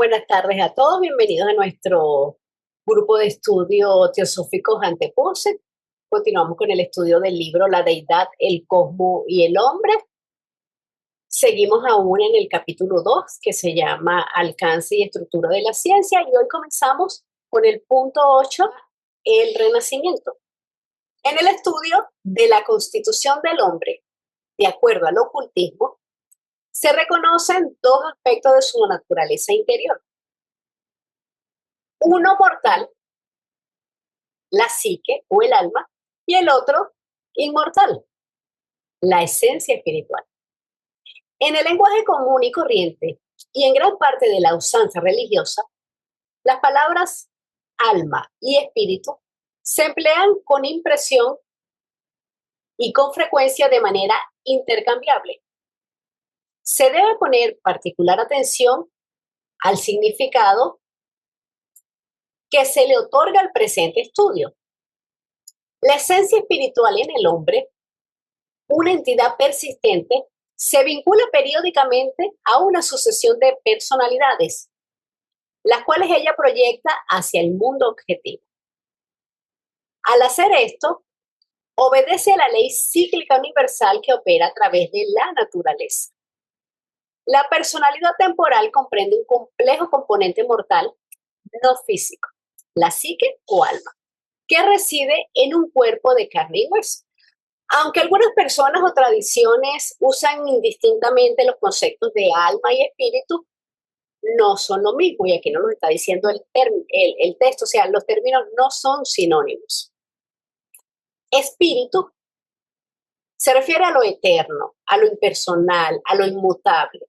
Buenas tardes a todos, bienvenidos a nuestro grupo de estudio Teosóficos Antepose. Continuamos con el estudio del libro La Deidad, el Cosmos y el Hombre. Seguimos aún en el capítulo 2, que se llama Alcance y Estructura de la Ciencia, y hoy comenzamos con el punto 8, el Renacimiento. En el estudio de la constitución del hombre, de acuerdo al ocultismo, se reconocen dos aspectos de su naturaleza interior. Uno mortal, la psique o el alma, y el otro inmortal, la esencia espiritual. En el lenguaje común y corriente, y en gran parte de la usanza religiosa, las palabras alma y espíritu se emplean con impresión y con frecuencia de manera intercambiable. Se debe poner particular atención al significado que se le otorga al presente estudio. La esencia espiritual en el hombre, una entidad persistente, se vincula periódicamente a una sucesión de personalidades, las cuales ella proyecta hacia el mundo objetivo. Al hacer esto, obedece a la ley cíclica universal que opera a través de la naturaleza. La personalidad temporal comprende un complejo componente mortal no físico, la psique o alma, que reside en un cuerpo de carne y hueso. Aunque algunas personas o tradiciones usan indistintamente los conceptos de alma y espíritu, no son lo mismo, y aquí nos lo está diciendo el texto, o sea, los términos no son sinónimos. Espíritu se refiere a lo eterno, a lo impersonal, a lo inmutable.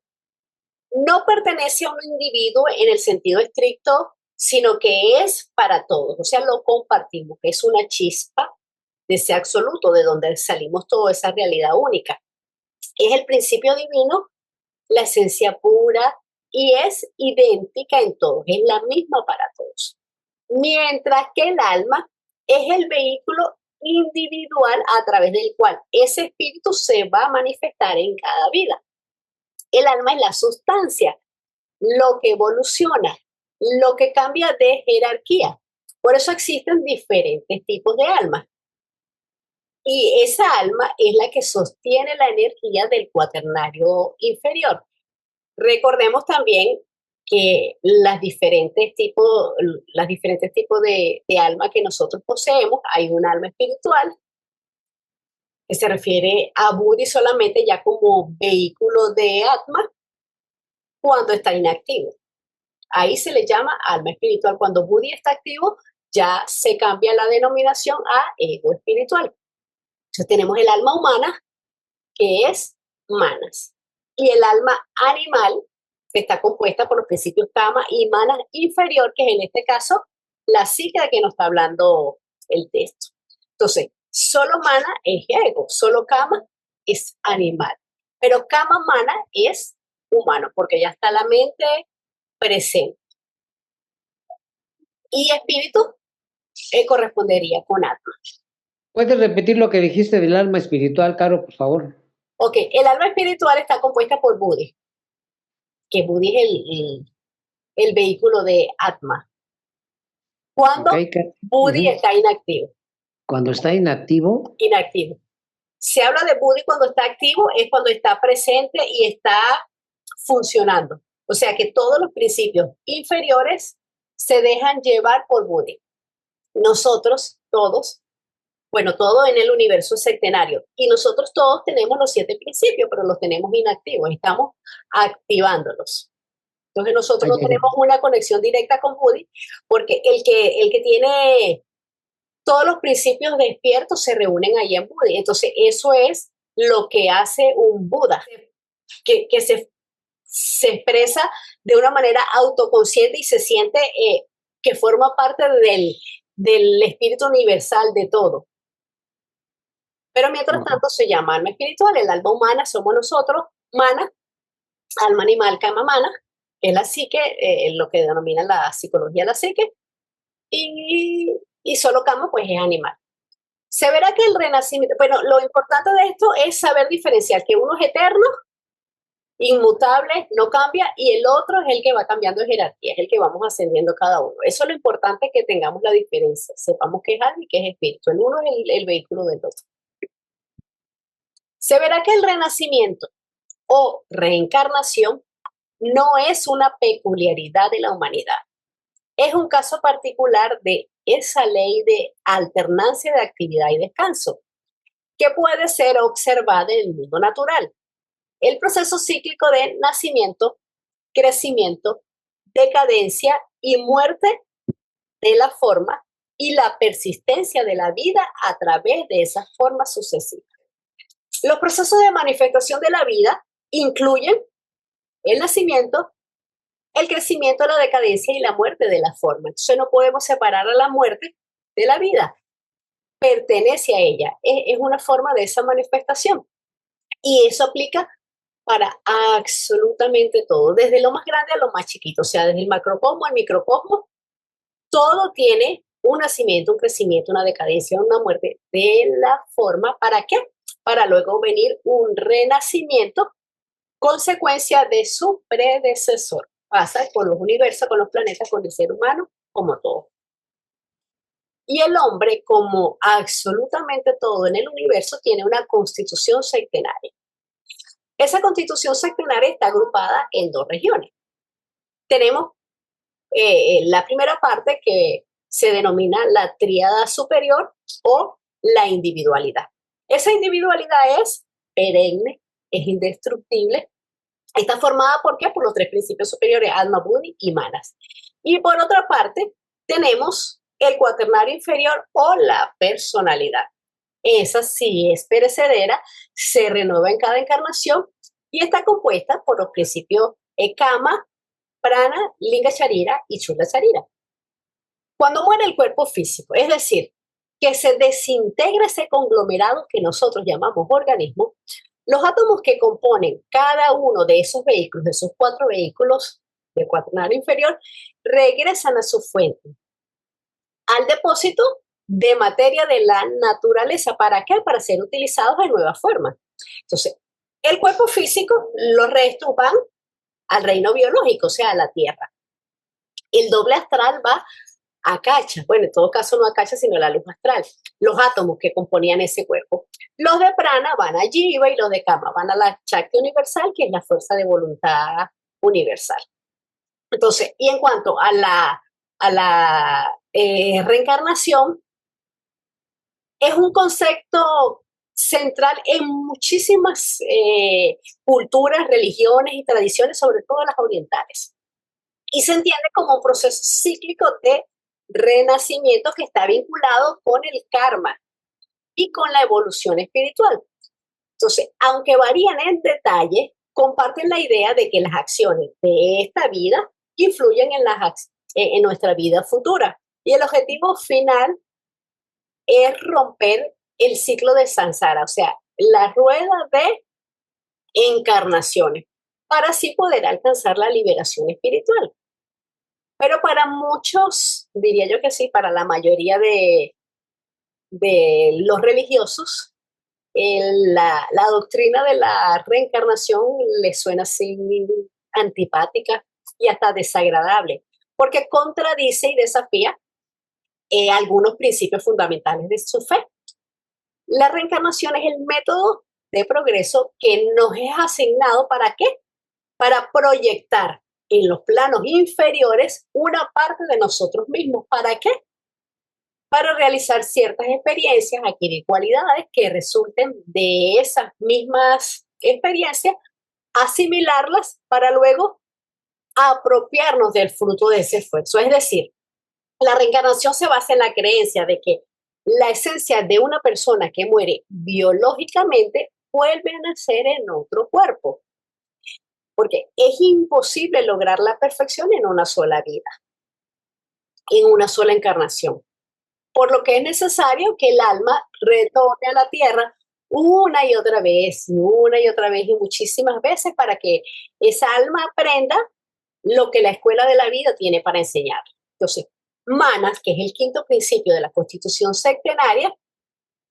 No pertenece a un individuo en el sentido estricto, sino que es para todos, o sea, lo compartimos, que es una chispa de ese absoluto, de donde salimos toda esa realidad única. Es el principio divino, la esencia pura, y es idéntica en todos, es la misma para todos. Mientras que el alma es el vehículo individual a través del cual ese espíritu se va a manifestar en cada vida. El alma es la sustancia, lo que evoluciona, lo que cambia de jerarquía. Por eso existen diferentes tipos de almas. Y esa alma es la que sostiene la energía del cuaternario inferior. Recordemos también que las diferentes tipos de alma que nosotros poseemos, hay un alma espiritual que se refiere a Buddhi solamente ya como vehículo de Atma cuando está inactivo. Ahí se le llama alma espiritual. Cuando Buddhi está activo, ya se cambia la denominación a ego espiritual. Entonces tenemos el alma humana, que es manas, y el alma animal, que está compuesta por los principios kama y manas inferior, que es en este caso la psique de que nos está hablando el texto. Entonces, solo mana es ego, solo kama es animal, pero kama mana es humano, porque ya está la mente presente. Y espíritu correspondería con atma. ¿Puedes repetir lo que dijiste del alma espiritual, Caro, por favor? Ok, el alma espiritual está compuesta por Buddhi, que Buddhi es el vehículo de Atma. Cuando Buddhi está inactivo. Cuando está inactivo. Inactivo. Se habla de Buddhi cuando está activo, es cuando está presente y está funcionando. O sea que todos los principios inferiores se dejan llevar por Buddhi. Nosotros todos, bueno, todo en el universo sectenario, y nosotros todos tenemos los 7 principios, pero los tenemos inactivos, estamos activándolos. Entonces nosotros no tenemos una conexión directa con Buddhi, porque el que tiene todos los principios despiertos se reúnen ahí en Buddhi. Entonces eso es lo que hace un Buda, que se expresa de una manera autoconsciente y se siente que forma parte del espíritu universal de todo. Pero mientras tanto se llama alma espiritual, el alma humana somos nosotros, mana, alma animal, kama mana, que es la psique, lo que denomina la psicología la psique, y solo kama pues es animal. Se verá que el renacimiento, bueno, lo importante de esto es saber diferenciar que uno es eterno inmutable, no cambia, y el otro es el que va cambiando de jerarquía, es el que vamos ascendiendo cada uno. Eso es lo importante, que tengamos la diferencia, sepamos qué es alma y qué es espíritu. El uno es el vehículo del otro. Se verá que el renacimiento o reencarnación no es una peculiaridad de la humanidad. Es un caso particular de esa ley de alternancia de actividad y descanso, que puede ser observada en el mundo natural. El proceso cíclico de nacimiento, crecimiento, decadencia y muerte de la forma y la persistencia de la vida a través de esas formas sucesivas. Los procesos de manifestación de la vida incluyen el nacimiento, el crecimiento, la decadencia y la muerte de la forma. Entonces no podemos separar a la muerte de la vida. Pertenece a ella. Es una forma de esa manifestación. Y eso aplica para absolutamente todo, desde lo más grande a lo más chiquito, o sea, desde el macrocosmo al microcosmo, todo tiene un nacimiento, un crecimiento, una decadencia, una muerte de la forma. ¿Para qué? Para luego venir un renacimiento, consecuencia de su predecesor. Pasa con los universos, con los planetas, con el ser humano, como todo. Y el hombre, como absolutamente todo en el universo, tiene una constitución sectenaria. Esa constitución sectenaria está agrupada en dos regiones. Tenemos la primera parte, que se denomina la tríada superior o la individualidad. Esa individualidad es perenne, es indestructible. Está formada, ¿por qué? Por los tres principios superiores, alma, buddhi y manas. Y por otra parte, tenemos el cuaternario inferior o la personalidad. Esa sí es perecedera, se renueva en cada encarnación y está compuesta por los principios Kama, Prana, Linga Sharira y Chula Sharira. Cuando muere el cuerpo físico, es decir, que se desintegra ese conglomerado que nosotros llamamos organismo, los átomos que componen cada uno de esos vehículos, de esos cuatro vehículos del cuaternario inferior, regresan a su fuente, al depósito de materia de la naturaleza. ¿Para qué? Para ser utilizados de nueva forma. Entonces, el cuerpo físico, los restos van al reino biológico, o sea, a la Tierra. El doble astral va a Akacha, bueno, en todo caso no a Akacha, sino a la luz astral, los átomos que componían ese cuerpo. Los de Prana van a Jiva y los de Kama van a la Shakti universal, que es la fuerza de voluntad universal. Entonces, y en cuanto a la reencarnación, es un concepto central en muchísimas culturas, religiones y tradiciones, sobre todo las orientales. Y se entiende como un proceso cíclico de renacimiento que está vinculado con el karma y con la evolución espiritual. Entonces, aunque varían en detalle, comparten la idea de que las acciones de esta vida influyen en nuestra vida futura. Y el objetivo final es romper el ciclo de samsara, o sea, la rueda de encarnaciones, para así poder alcanzar la liberación espiritual. Pero para muchos, diría yo que sí, para la mayoría de los religiosos, la doctrina de la reencarnación les suena así antipática y hasta desagradable, porque contradice y desafía algunos principios fundamentales de su fe. La reencarnación es el método de progreso que nos es asignado. ¿Para qué? Para proyectar en los planos inferiores una parte de nosotros mismos. ¿Para qué? Para realizar ciertas experiencias, adquirir cualidades que resulten de esas mismas experiencias, asimilarlas para luego apropiarnos del fruto de ese esfuerzo. Es decir, la reencarnación se basa en la creencia de que la esencia de una persona que muere biológicamente vuelve a nacer en otro cuerpo, porque es imposible lograr la perfección en una sola vida, en una sola encarnación, por lo que es necesario que el alma retorne a la tierra una y otra vez, y muchísimas veces, para que esa alma aprenda lo que la escuela de la vida tiene para enseñar. Entonces, Manas, que es el quinto principio de la constitución sectenaria,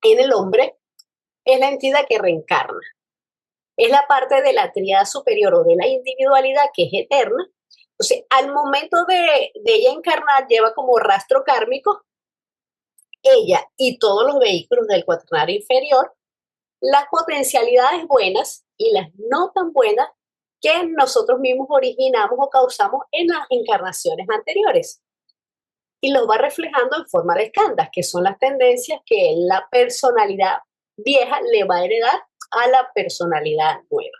en el hombre es la entidad que reencarna. es la parte de la tríada superior o de la individualidad que es eterna. Entonces, al momento de ella encarnar, lleva como rastro kármico ella y todos los vehículos del cuaternario inferior, las potencialidades buenas y las no tan buenas que nosotros mismos originamos o causamos en las encarnaciones anteriores. Y los va reflejando en forma de escandas, que son las tendencias que la personalidad vieja le va a heredar a la personalidad nueva.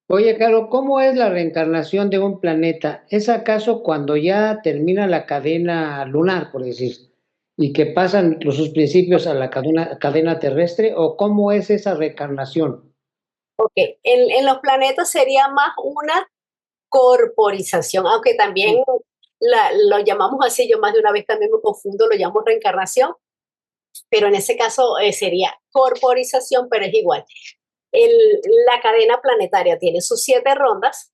Oye, Caro, ¿cómo es la reencarnación de un planeta? ¿Es acaso cuando ya termina la cadena lunar, por decir, y que pasan sus principios a la cadena terrestre? ¿O cómo es esa reencarnación? Ok, en los planetas sería más una corporización, aunque también Sí. lo llamamos así, yo más de una vez también me confundo, lo llamo reencarnación, pero en ese caso sería corporización, pero es igual. El, la cadena planetaria tiene sus 7 rondas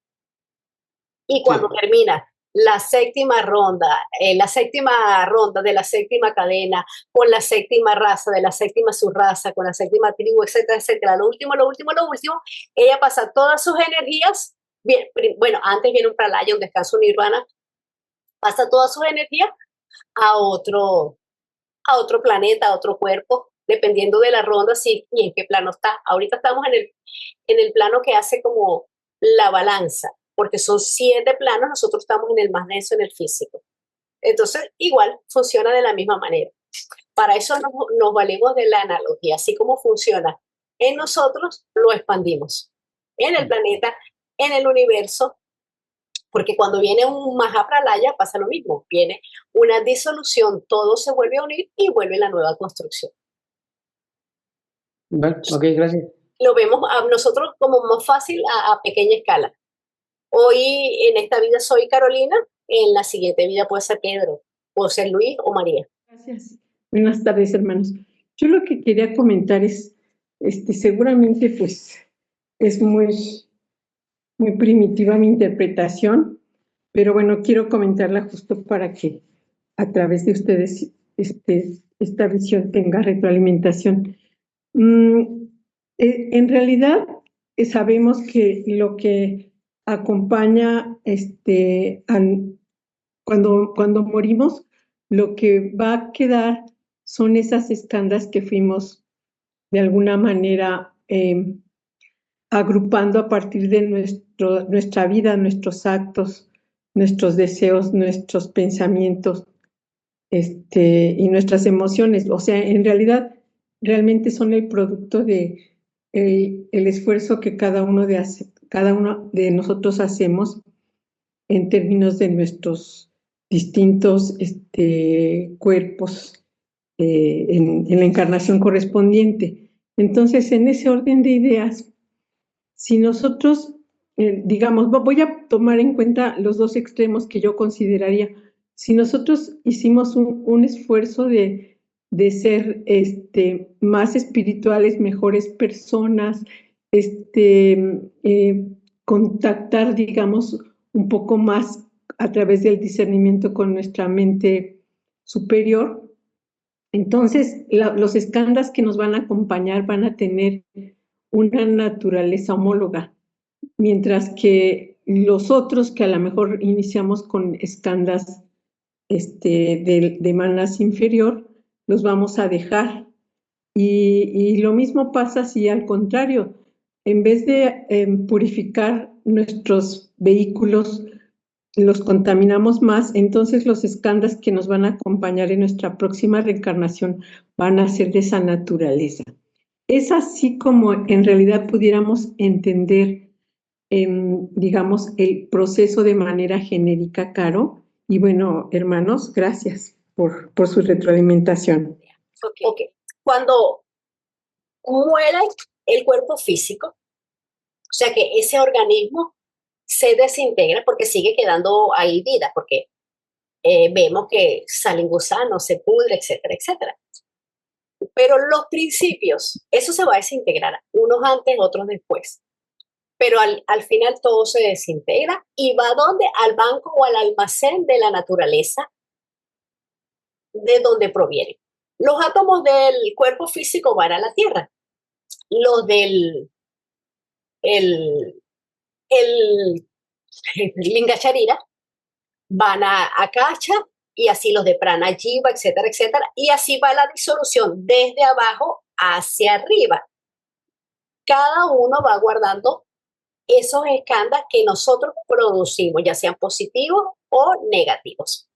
y cuando Sí. termina la séptima ronda de la séptima cadena, con la séptima raza, de la séptima subraza, con la séptima tribu, etcétera, etcétera, lo último, ella pasa todas sus energías, bien, bueno, antes viene un pralaya, un descanso nirvana, pasa todas sus energías a otro planeta, a otro cuerpo, dependiendo de la ronda, sí, y en qué plano está. Ahorita estamos en el plano que hace como la balanza, porque son 7 planos, nosotros estamos en el más denso, en el físico. Entonces, igual funciona de la misma manera. Para eso nos valemos de la analogía, así como funciona en nosotros, lo expandimos en el planeta, en el universo, porque cuando viene un Mahapralaya pasa lo mismo, viene una disolución, todo se vuelve a unir y vuelve la nueva construcción. Bueno, ok, gracias. Lo vemos a nosotros como más fácil a pequeña escala. Hoy en esta vida soy Carolina, en la siguiente vida puede ser Pedro, puede ser Luis o María. Gracias. Buenas tardes, hermanos. Yo lo que quería comentar es, seguramente, pues, es muy primitiva mi interpretación, pero bueno, quiero comentarla justo para que a través de ustedes, esta visión tenga retroalimentación. En realidad, sabemos que lo que acompaña, cuando morimos, lo que va a quedar son esas escandas que fuimos de alguna manera agrupando a partir de nuestra vida, nuestros actos, nuestros deseos, nuestros pensamientos, y nuestras emociones. O sea, en realidad, realmente son el producto de el esfuerzo que cada uno de nosotros hacemos en términos de nuestros distintos cuerpos en la encarnación correspondiente. Entonces, en ese orden de ideas, si nosotros, digamos, voy a tomar en cuenta los dos extremos que yo consideraría. Si nosotros hicimos un esfuerzo de ser más espirituales, mejores personas, contactar, digamos, un poco más a través del discernimiento con nuestra mente superior, entonces los escandas que nos van a acompañar van a tener una naturaleza homóloga, mientras que los otros que a lo mejor iniciamos con escandas de manas inferior, los vamos a dejar. Y lo mismo pasa si al contrario, en vez de purificar nuestros vehículos, los contaminamos más, entonces los escandas que nos van a acompañar en nuestra próxima reencarnación van a ser de esa naturaleza. Es así como en realidad pudiéramos entender, digamos, el proceso de manera genérica, Caro. Y bueno, hermanos, gracias por su retroalimentación. Ok. Cuando muere el cuerpo físico, o sea que ese organismo se desintegra porque sigue quedando ahí vida, porque vemos que salen gusanos, se pudre, etcétera, etcétera. Pero los principios, eso se va a desintegrar, unos antes, otros después. Pero al final todo se desintegra y va ¿dónde? Al banco o al almacén de la naturaleza de donde proviene. Los átomos del cuerpo físico van a la Tierra, los del el Lingacharira, van a Kacha, y así los de Prana Jiva, etcétera, etcétera, y así va la disolución desde abajo hacia arriba. Cada uno va guardando esos escandas que nosotros producimos, ya sean positivos o negativos.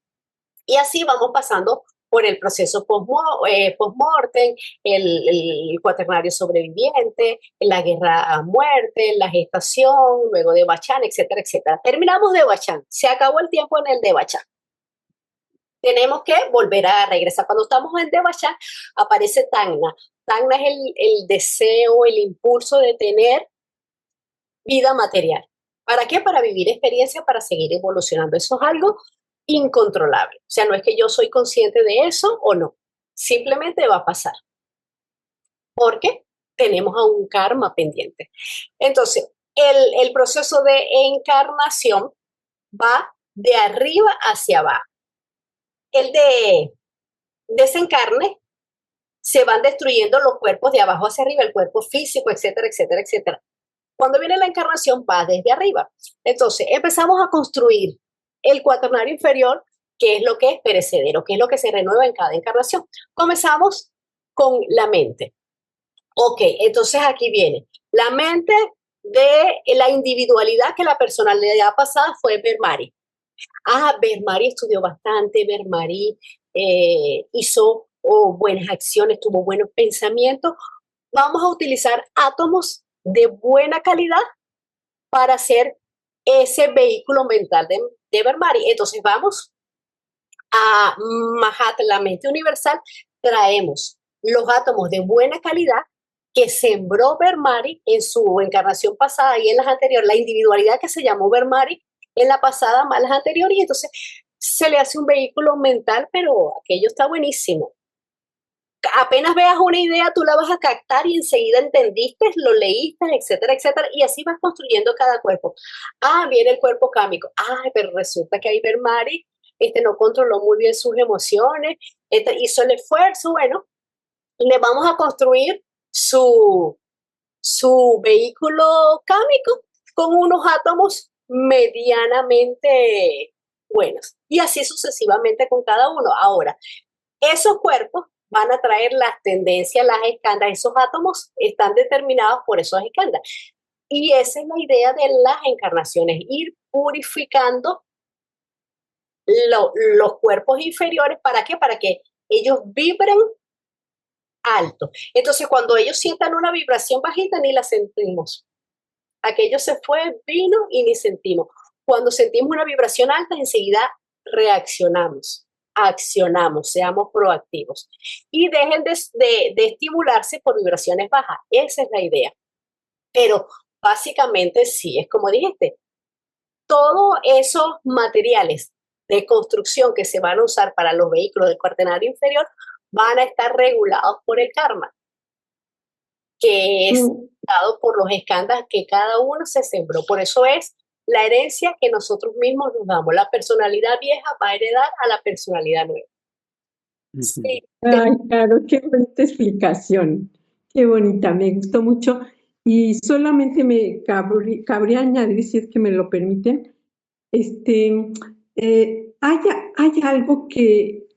Y así vamos pasando por el proceso post-mortem, el cuaternario sobreviviente, la guerra a muerte, la gestación, luego de Bachán, etcétera, etcétera. Terminamos de Bachán, se acabó el tiempo en el de Bachán. Tenemos que volver a regresar. Cuando estamos en Devachan, aparece Tangna. Tangna es el deseo, el impulso de tener vida material. ¿Para qué? Para vivir experiencia, para seguir evolucionando. Eso es algo incontrolable. O sea, no es que yo soy consciente de eso o no. Simplemente va a pasar. Porque tenemos a un karma pendiente. Entonces, el proceso de encarnación va de arriba hacia abajo. El de desencarne, se van destruyendo los cuerpos de abajo hacia arriba, el cuerpo físico, etcétera, etcétera, etcétera. Cuando viene la encarnación, va desde arriba. Entonces, empezamos a construir el cuaternario inferior, que es lo que es perecedero, que es lo que se renueva en cada encarnación. Comenzamos con la mente. Ok, entonces aquí viene la mente de la individualidad, que la personalidad pasada fue Bermari. Bermari estudió bastante, Bermari hizo buenas acciones, tuvo buenos pensamientos. Vamos a utilizar átomos de buena calidad para hacer ese vehículo mental de Bermari. Entonces vamos a Mahat, la mente universal, traemos los átomos de buena calidad que sembró Bermari en su encarnación pasada y en las anteriores, la individualidad que se llamó Bermari en la pasada más las anteriores, y entonces se le hace un vehículo mental, pero aquello está buenísimo. Apenas veas una idea, tú la vas a captar y enseguida entendiste, lo leíste, etcétera, etcétera, y así vas construyendo cada cuerpo. Viene el cuerpo cámico. Pero resulta que ahí Bermari no controló muy bien sus emociones, hizo el esfuerzo. Bueno, le vamos a construir su vehículo cámico con unos átomos medianamente buenos. Y así sucesivamente con cada uno. Ahora, esos cuerpos van a traer las tendencias, las escandas. Esos átomos están determinados por esos escandas. Y esa es la idea de las encarnaciones, ir purificando los cuerpos inferiores. ¿Para qué? Para que ellos vibren alto. Entonces, cuando ellos sientan una vibración bajita, ni la sentimos. Aquello se fue, vino y ni sentimos. Cuando sentimos una vibración alta, enseguida reaccionamos, accionamos, seamos proactivos. Y dejen de estimularse por vibraciones bajas. Esa es la idea. Pero básicamente sí, es como dijiste, todos esos materiales de construcción que se van a usar para los vehículos del cuaternario inferior van a estar regulados por el karma, que es dado por los escandas que cada uno se sembró. Por eso es la herencia que nosotros mismos nos damos. La personalidad vieja va a heredar a la personalidad nueva. Sí. Ay, claro, qué bonita explicación, qué bonita, me gustó mucho. Y solamente me cabría añadir, si es que me lo permiten, hay algo que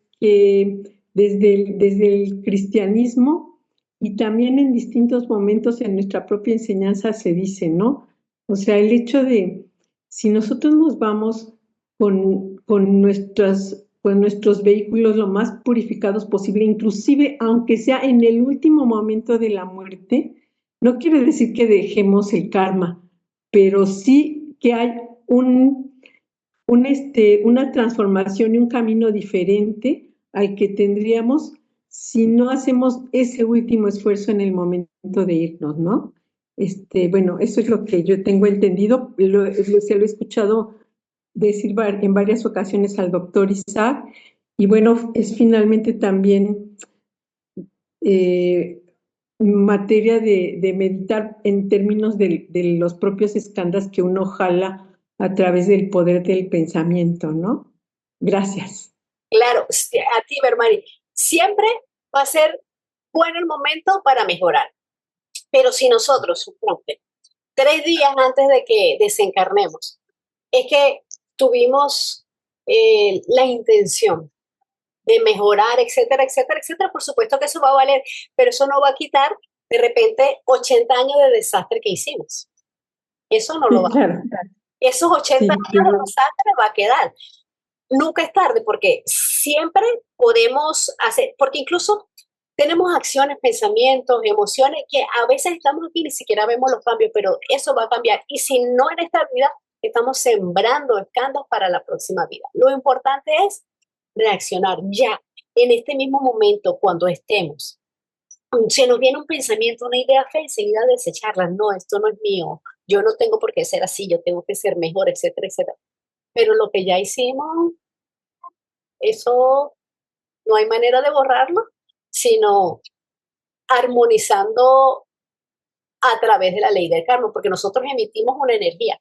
desde el cristianismo y también en distintos momentos en nuestra propia enseñanza se dice, ¿no? O sea, el hecho de, si nosotros nos vamos con nuestros vehículos lo más purificados posible, inclusive aunque sea en el último momento de la muerte, no quiere decir que dejemos el karma, pero sí que hay una transformación y un camino diferente al que tendríamos si no hacemos ese último esfuerzo en el momento de irnos, ¿no? Bueno, eso es lo que yo tengo entendido, se lo he escuchado decir en varias ocasiones al doctor Isaac, y bueno, es finalmente también materia de meditar en términos de los propios escandas que uno jala a través del poder del pensamiento, ¿no? Gracias. Claro, a ti, Bermari, siempre va a ser bueno el momento para mejorar, pero si nosotros, suponte, 3 días antes de que desencarnemos, es que tuvimos la intención de mejorar, etcétera, etcétera, etcétera. Por supuesto que eso va a valer, pero eso no va a quitar de repente 80 años de desastre que hicimos. Eso no lo va a Claro, quitar. Esos 80 sí, años de desastre va a quedar. Nunca es tarde porque siempre podemos hacer, porque incluso tenemos acciones, pensamientos, emociones que a veces estamos aquí y ni siquiera vemos los cambios, pero eso va a cambiar. Y si no en esta vida, estamos sembrando escándalos para la próxima vida. Lo importante es reaccionar ya, en este mismo momento, cuando estemos. Si nos viene un pensamiento, una idea fea, enseguida desecharla. No, esto no es mío. Yo no tengo por qué ser así, yo tengo que ser mejor, etcétera, etcétera. Pero lo que ya hicimos, eso no hay manera de borrarlo, sino armonizando a través de la ley del karma, porque nosotros emitimos una energía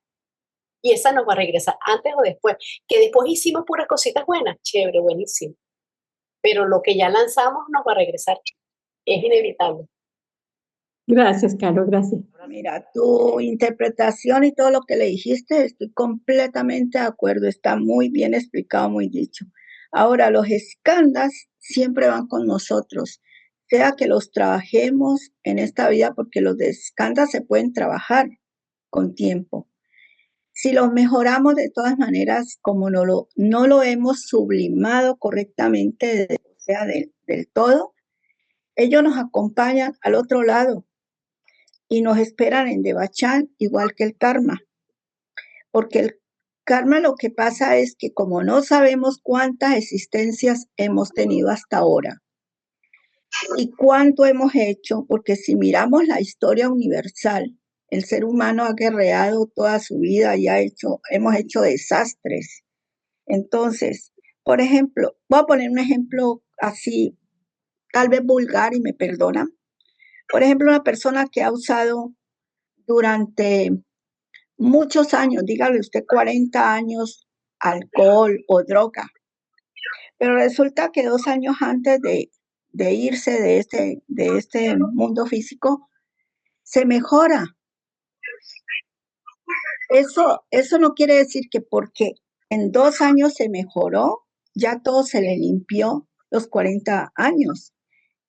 y esa nos va a regresar antes o después. Que después hicimos puras cositas buenas, chévere, buenísimo. Pero lo que ya lanzamos nos va a regresar, es inevitable. Gracias, Caro, gracias. Mira, tu interpretación y todo lo que le dijiste, estoy completamente de acuerdo, está muy bien explicado, muy dicho. Ahora, los escándalos siempre van con nosotros, sea que los trabajemos en esta vida, porque los escándalos se pueden trabajar con tiempo. Si los mejoramos de todas maneras, como no lo hemos sublimado correctamente, o sea, del todo, ellos nos acompañan al otro lado y nos esperan en Devachan, igual que el karma. Porque el karma lo que pasa es que como no sabemos cuántas existencias hemos tenido hasta ahora y cuánto hemos hecho, porque si miramos la historia universal, el ser humano ha guerreado toda su vida y hemos hecho desastres. Entonces, por ejemplo, voy a poner un ejemplo así, tal vez vulgar y me perdonan. Por ejemplo, una persona que ha usado durante muchos años, dígale usted 40 años, alcohol o droga, pero resulta que 2 años antes de irse de este mundo físico, se mejora. Eso no quiere decir que porque en 2 años se mejoró, ya todo se le limpió los 40 años.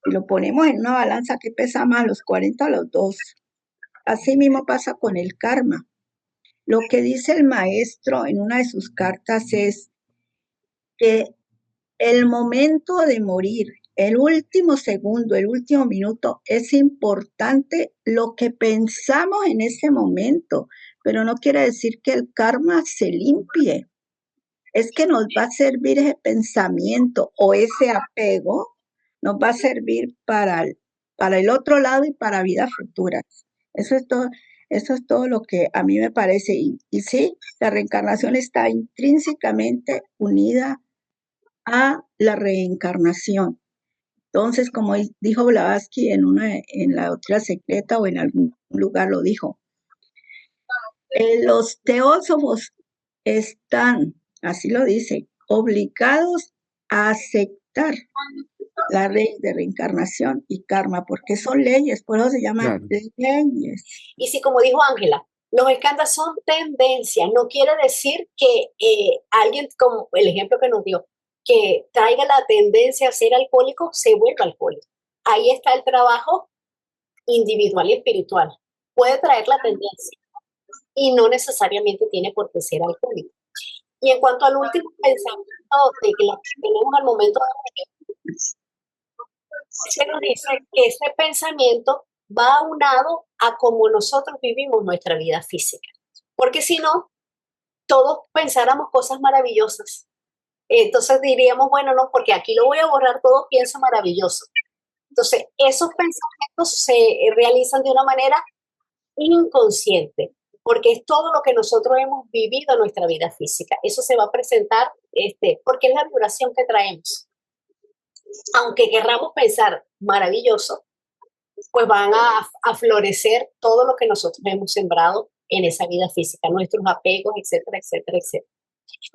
Y lo ponemos en una balanza que pesa más, los 40 o los 2. Así mismo pasa con el karma. Lo que dice el maestro en una de sus cartas es que el momento de morir, el último segundo, el último minuto, es importante lo que pensamos en ese momento, pero no quiere decir que el karma se limpie. Es que nos va a servir ese pensamiento o ese apego, nos va a servir para el otro lado y para vidas futuras. Eso es todo lo que a mí me parece. Y sí, la reencarnación está intrínsecamente unida a la reencarnación. Entonces, como dijo Blavatsky en la doctrina secreta o en algún lugar lo dijo, los teósofos están, así lo dice, obligados a aceptar la ley de reencarnación y karma, porque son leyes, por eso se llaman leyes. Y si, como dijo Ángela, los escándalos son tendencias, no quiere decir que alguien, como el ejemplo que nos dio, que traiga la tendencia a ser alcohólico, se vuelva alcohólico. Ahí está el trabajo individual y espiritual. Puede traer la tendencia y no necesariamente tiene por qué ser alcohólico. Y en cuanto al último pensamiento de que tenemos al momento de se nos dice que ese pensamiento va aunado a cómo nosotros vivimos nuestra vida física. Porque si no, todos pensáramos cosas maravillosas. Entonces diríamos, bueno, no, porque aquí lo voy a borrar todo, pienso maravilloso. Entonces, esos pensamientos se realizan de una manera inconsciente, porque es todo lo que nosotros hemos vivido en nuestra vida física. Eso se va a presentar, porque es la vibración que traemos. Aunque querramos pensar maravilloso, pues van a florecer todo lo que nosotros hemos sembrado en esa vida física, nuestros apegos, etcétera, etcétera, etcétera.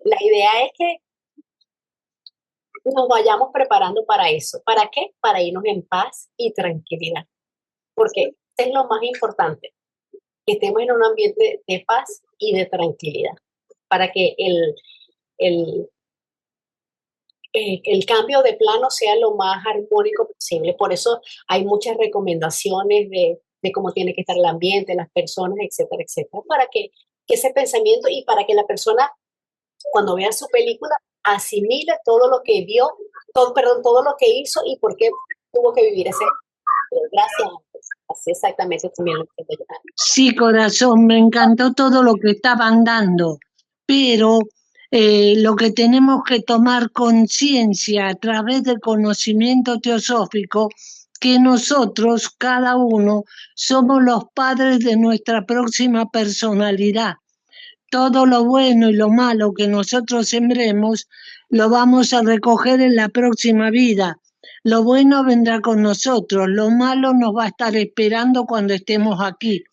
La idea es que nos vayamos preparando para eso. ¿Para qué? Para irnos en paz y tranquilidad, porque es lo más importante. que estemos en un ambiente de paz y de tranquilidad, para que el cambio de plano sea lo más armónico posible. Por eso hay muchas recomendaciones de cómo tiene que estar el ambiente, las personas, etcétera, etcétera, para que ese pensamiento y para que la persona, cuando vea su película, asimile todo lo que vio, todo lo que hizo y por qué tuvo que vivir ese. Gracias. Así exactamente también lo entiendo yo. Sí, corazón, me encantó todo lo que estaban dando, pero lo que tenemos que tomar conciencia a través del conocimiento teosófico, que nosotros, cada uno, somos los padres de nuestra próxima personalidad. Todo lo bueno y lo malo que nosotros sembremos, lo vamos a recoger en la próxima vida. Lo bueno vendrá con nosotros, lo malo nos va a estar esperando cuando estemos aquí.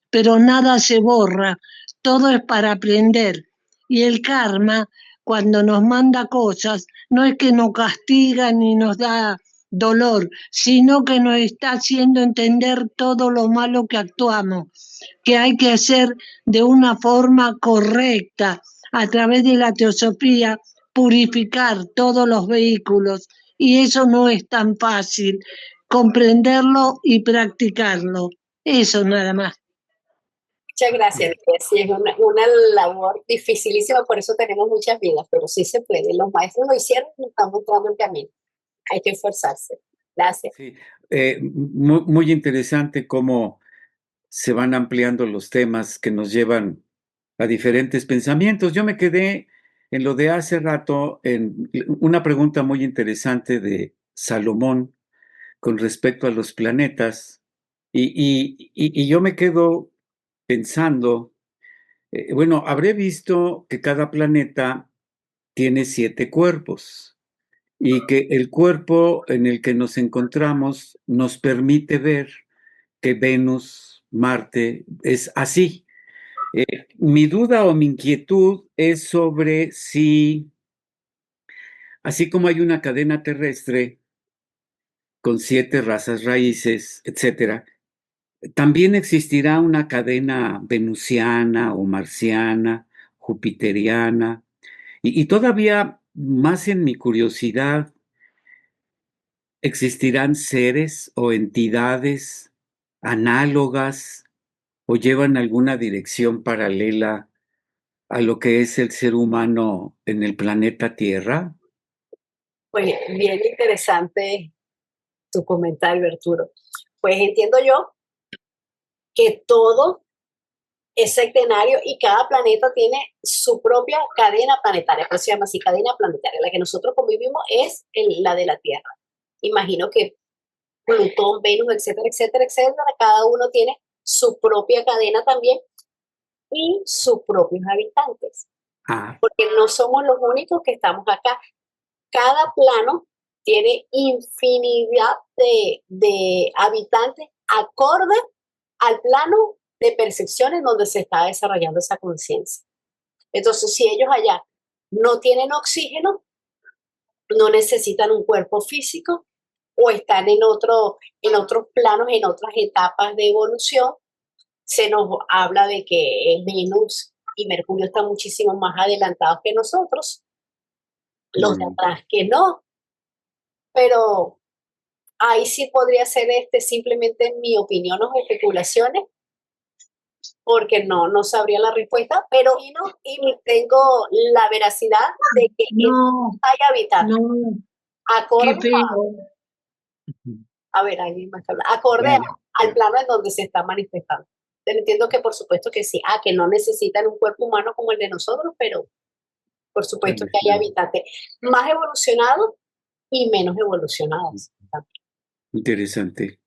Pero nada se borra, todo es para aprender. Y el karma, cuando nos manda cosas, no es que nos castiga ni nos da dolor, sino que nos está haciendo entender todo lo malo que actuamos, que hay que hacer de una forma correcta, a través de la teosofía, purificar todos los vehículos, y eso no es tan fácil, comprenderlo y practicarlo. Eso nada más. Muchas gracias. Sí, es una labor dificilísima, por eso tenemos muchas vidas, pero sí se puede. Los maestros lo hicieron y nos están mostrando el camino. Hay que esforzarse. Gracias. Sí, muy interesante cómo se van ampliando los temas que nos llevan a diferentes pensamientos. Yo me quedé en lo de hace rato, en una pregunta muy interesante de Salomón con respecto a los planetas, y yo me quedo pensando, bueno, habré visto que cada planeta tiene 7 cuerpos y que el cuerpo en el que nos encontramos nos permite ver que Venus, Marte, es así. Mi duda o mi inquietud es sobre si, así como hay una cadena terrestre con 7 razas raíces, etcétera, también existirá una cadena venusiana o marciana, jupiteriana, y todavía más en mi curiosidad, ¿existirán seres o entidades análogas o llevan alguna dirección paralela a lo que es el ser humano en el planeta Tierra? Pues bien interesante tu comentario, Arturo. Pues entiendo yo que todo es sectenario y cada planeta tiene su propia cadena planetaria, pero se llama así, cadena planetaria. La que nosotros convivimos es la de la Tierra. Imagino que Plutón, Venus, etcétera, etcétera, etcétera, cada uno tiene su propia cadena también y sus propios habitantes, porque no somos los únicos que estamos acá. Cada plano tiene infinidad de habitantes acorde al plano de percepción en donde se está desarrollando esa conciencia. Entonces, si ellos allá no tienen oxígeno, no necesitan un cuerpo físico o están en otros planos, en otras etapas de evolución, se nos habla de que Venus y Mercurio están muchísimo más adelantados que nosotros, los de atrás que no, pero ahí sí podría ser simplemente mi opinión o especulaciones, porque no sabría la respuesta, pero y tengo la veracidad de que No, hay habitantes. no, Acorde qué feo. a ver, alguien más que habla. Acorde al plano en donde se está manifestando. Pero entiendo que por supuesto que sí, que no necesitan un cuerpo humano como el de nosotros, pero por supuesto que hay habitantes más evolucionados y menos evolucionados. Interesante.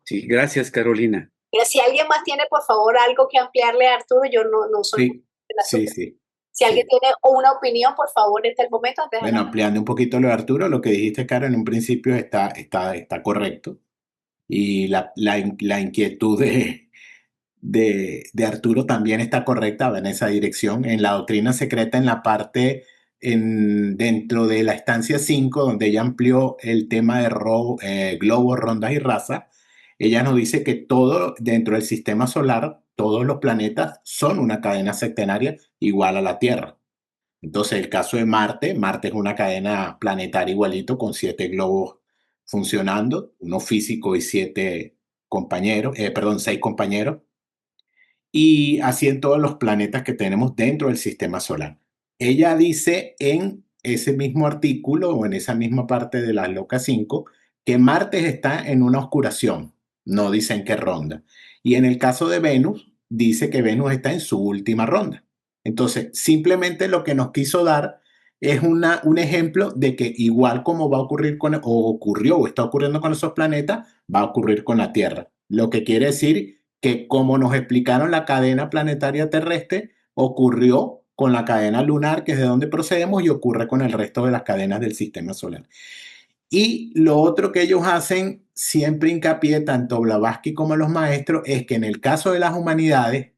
Sí, gracias, Carolina. Si alguien más tiene, por favor, algo que ampliarle a Arturo, yo no soy. Sí. Si alguien tiene una opinión, por favor, en este momento. Bueno, ampliando un poquito lo de Arturo, lo que dijiste, Caro, en un principio está correcto. Y la inquietud de Arturo también está correcta, va en esa dirección. En la doctrina secreta, en la parte dentro de la estancia 5, donde ella amplió el tema de globos, rondas y raza, ella nos dice que todo dentro del sistema solar todos los planetas son una cadena septenaria igual a la Tierra. Entonces, el caso de Marte, Marte es una cadena planetaria igualito con 7 globos funcionando, uno físico y 6 compañeros. Y así en todos los planetas que tenemos dentro del sistema solar. Ella dice en ese mismo artículo o en esa misma parte de la Loca 5 que Marte está en una oscuración, no dice en qué ronda. Y en el caso de Venus, dice que Venus está en su última ronda. Entonces, simplemente lo que nos quiso dar es un ejemplo de que igual como va a ocurrir o ocurrió o está ocurriendo con esos planetas, va a ocurrir con la Tierra. Lo que quiere decir que, como nos explicaron la cadena planetaria terrestre, ocurrió con la cadena lunar, que es de donde procedemos, y ocurre con el resto de las cadenas del sistema solar. Y lo otro que ellos hacen, siempre hincapié, tanto Blavatsky como los maestros, es que en el caso de las humanidades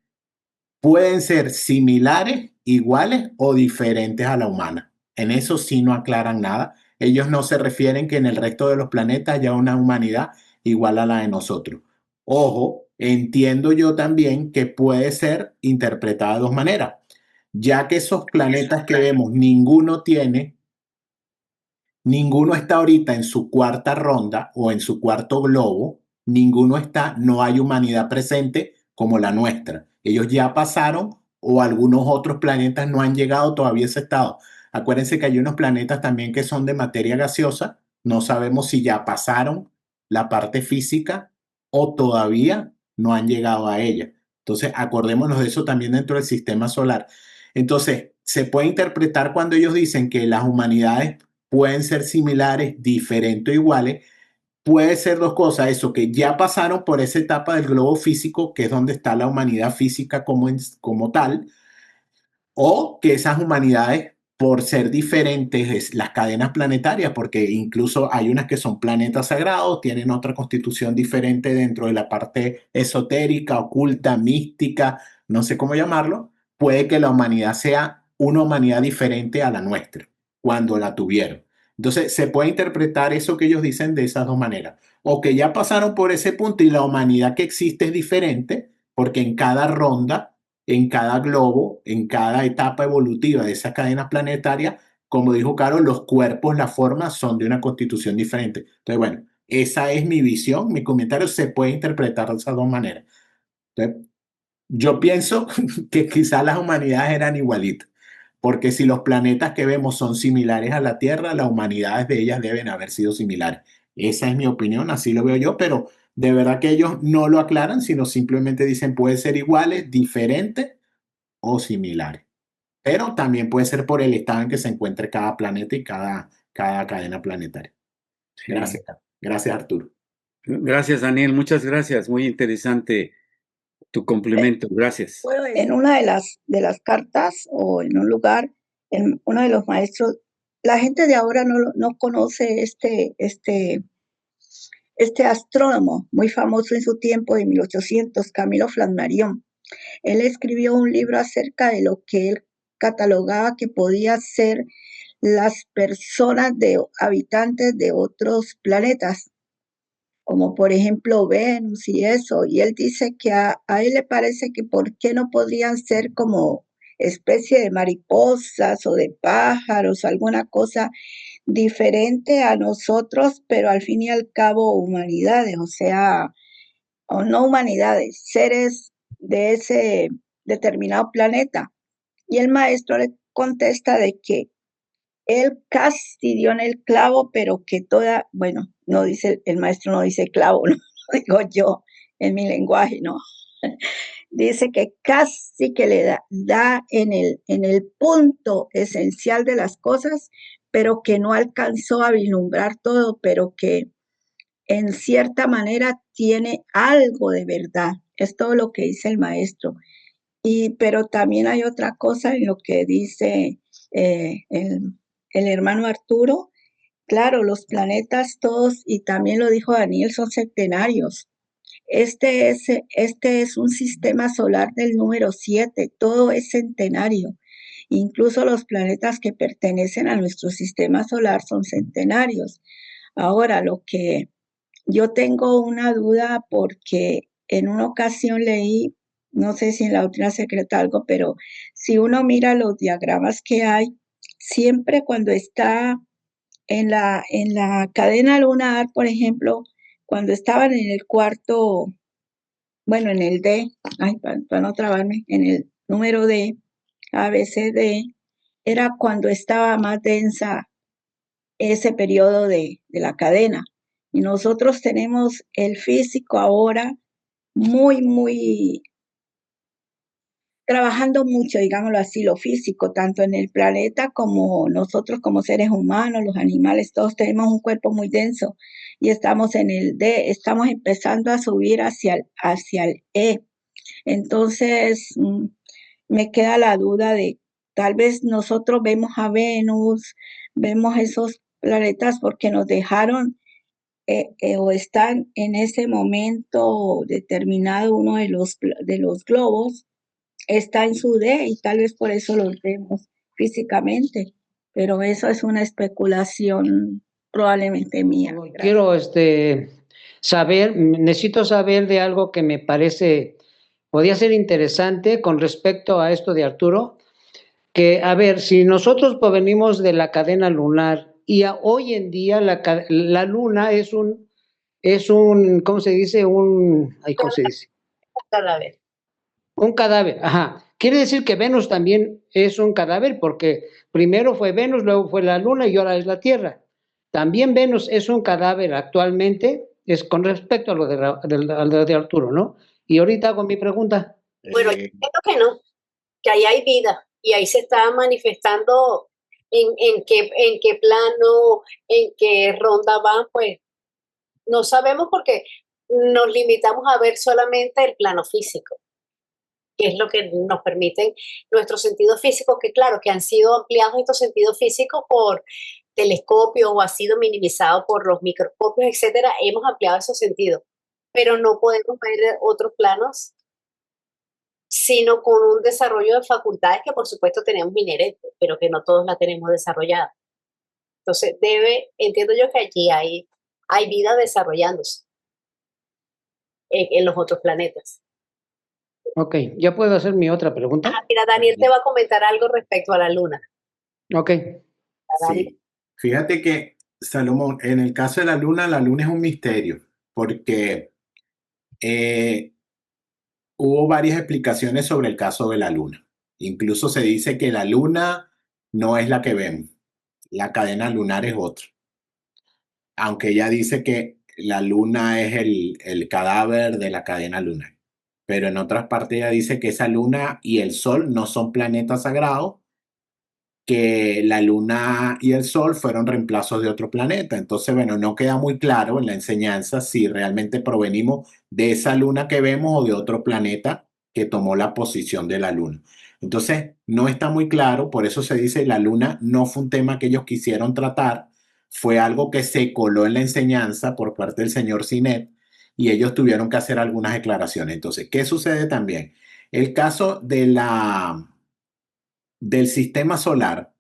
pueden ser similares, iguales o diferentes a la humana. En eso sí no aclaran nada. Ellos no se refieren que en el resto de los planetas haya una humanidad igual a la de nosotros. Ojo, entiendo yo también que puede ser interpretada de dos maneras, ya que esos planetas que vemos, ninguno está ahorita en su cuarta ronda o en su cuarto globo, no hay humanidad presente como la nuestra. Ellos ya pasaron o algunos otros planetas no han llegado todavía a ese estado. Acuérdense que hay unos planetas también que son de materia gaseosa. No sabemos si ya pasaron la parte física o todavía no han llegado a ella. Entonces, acordémonos de eso también dentro del sistema solar. Entonces, se puede interpretar cuando ellos dicen que las humanidades pueden ser similares, diferentes o iguales. Puede ser dos cosas, eso, que ya pasaron por esa etapa del globo físico, que es donde está la humanidad física como tal, o que esas humanidades, por ser diferentes, las cadenas planetarias, porque incluso hay unas que son planetas sagrados, tienen otra constitución diferente dentro de la parte esotérica, oculta, mística, no sé cómo llamarlo, puede que la humanidad sea una humanidad diferente a la nuestra, cuando la tuvieron. Entonces, se puede interpretar eso que ellos dicen de esas dos maneras. O que ya pasaron por ese punto y la humanidad que existe es diferente, porque en cada ronda, en cada globo, en cada etapa evolutiva de esa cadena planetaria, como dijo Carol, los cuerpos, las formas son de una constitución diferente. Entonces, bueno, esa es mi visión, mi comentario se puede interpretar de esas dos maneras. Entonces, yo pienso que quizás las humanidades eran igualitas, porque si los planetas que vemos son similares a la Tierra, las humanidades de ellas deben haber sido similares. Esa es mi opinión, así lo veo yo, pero de verdad que ellos no lo aclaran, sino simplemente dicen puede ser iguales, diferentes o similares. Pero también puede ser por el estado en que se encuentre cada planeta y cada cadena planetaria. Sí. Gracias. Gracias, Arturo. Gracias, Daniel. Muchas gracias. Muy interesante tu complemento. Gracias. En una de las cartas o en un lugar, uno de los maestros, la gente de ahora no conoce este astrónomo muy famoso en su tiempo de 1800, Camilo Flammarion. Él escribió un libro acerca de lo que él catalogaba que podía ser las personas habitantes de otros planetas, como por ejemplo Venus y eso, y él dice que a él le parece que por qué no podrían ser como especie de mariposas o de pájaros, alguna cosa diferente a nosotros, pero al fin y al cabo humanidades, o sea, o no humanidades, seres de ese determinado planeta. Y el maestro le contesta de que él casi dio en el clavo, pero que bueno, no dice, el maestro no dice clavo, no lo digo yo en mi lenguaje, no. Dice que casi que le da en el punto esencial de las cosas, pero que no alcanzó a vislumbrar todo, pero que en cierta manera tiene algo de verdad. Es todo lo que dice el maestro. Pero también hay otra cosa en lo que dice el hermano Arturo. Claro, los planetas todos, y también lo dijo Daniel, son centenarios. Este es un sistema solar del número 7, todo es centenario. Incluso los planetas que pertenecen a nuestro sistema solar son centenarios. Ahora, lo que yo tengo una duda, porque en una ocasión leí no sé si en la doctrina secreta algo, pero si uno mira los diagramas que hay, siempre cuando está en la cadena lunar, por ejemplo, cuando estaban en el cuarto, bueno, en el D, ay, para no trabarme, en el número D, A, B, C, D, era cuando estaba más densa ese periodo de la cadena. Y nosotros tenemos el físico ahora muy trabajando mucho, digámoslo así, lo físico, tanto en el planeta como nosotros como seres humanos, los animales, todos tenemos un cuerpo muy denso y estamos en el D, estamos empezando a subir hacia el E. Entonces, me queda la duda de tal vez nosotros vemos a Venus, vemos esos planetas porque nos dejaron o están en ese momento determinado uno de los globos está en su D y tal vez por eso los vemos físicamente, pero eso es una especulación probablemente mía. Quiero necesito saber de algo que me parece, podría ser interesante con respecto a esto de Arturo, que a ver, si nosotros provenimos de la cadena lunar y hoy en día la luna es ¿cómo se dice? ¿Cómo se dice? Cadáver. Un cadáver, ajá. Quiere decir que Venus también es un cadáver, porque primero fue Venus, luego fue la Luna y ahora es la Tierra. También Venus es un cadáver actualmente, es con respecto a lo de Arturo, ¿no? Y ahorita hago mi pregunta. Bueno, yo entiendo que no, que ahí hay vida y ahí se está manifestando en qué plano, en qué ronda van, pues no sabemos porque nos limitamos a ver solamente el plano físico, que es lo que nos permiten nuestros sentidos físicos, que claro, que han sido ampliados estos sentidos físicos por telescopios o ha sido minimizado por los microscopios, etcétera, hemos ampliado esos sentidos, pero no podemos ver otros planos, sino con un desarrollo de facultades que por supuesto tenemos inherentes, pero que no todos la tenemos desarrollada. Entonces entiendo yo que allí hay vida desarrollándose en los otros planetas. Ok, ¿ya puedo hacer mi otra pregunta? Mira, Daniel te va a comentar algo respecto a la luna. Ok. Sí. Fíjate que, Salomón, en el caso de la luna es un misterio, porque hubo varias explicaciones sobre el caso de la luna. Incluso se dice que la luna no es la que vemos, la cadena lunar es otra. Aunque ella dice que la luna es el cadáver de la cadena lunar. Pero en otras partes ella dice que esa luna y el sol no son planetas sagrados, que la luna y el sol fueron reemplazos de otro planeta. Entonces, bueno, no queda muy claro en la enseñanza si realmente provenimos de esa luna que vemos o de otro planeta que tomó la posición de la luna. Entonces, no está muy claro, por eso se dice la luna no fue un tema que ellos quisieron tratar, fue algo que se coló en la enseñanza por parte del señor Sinet y ellos tuvieron que hacer algunas declaraciones. Entonces, ¿qué sucede también? El caso del sistema solar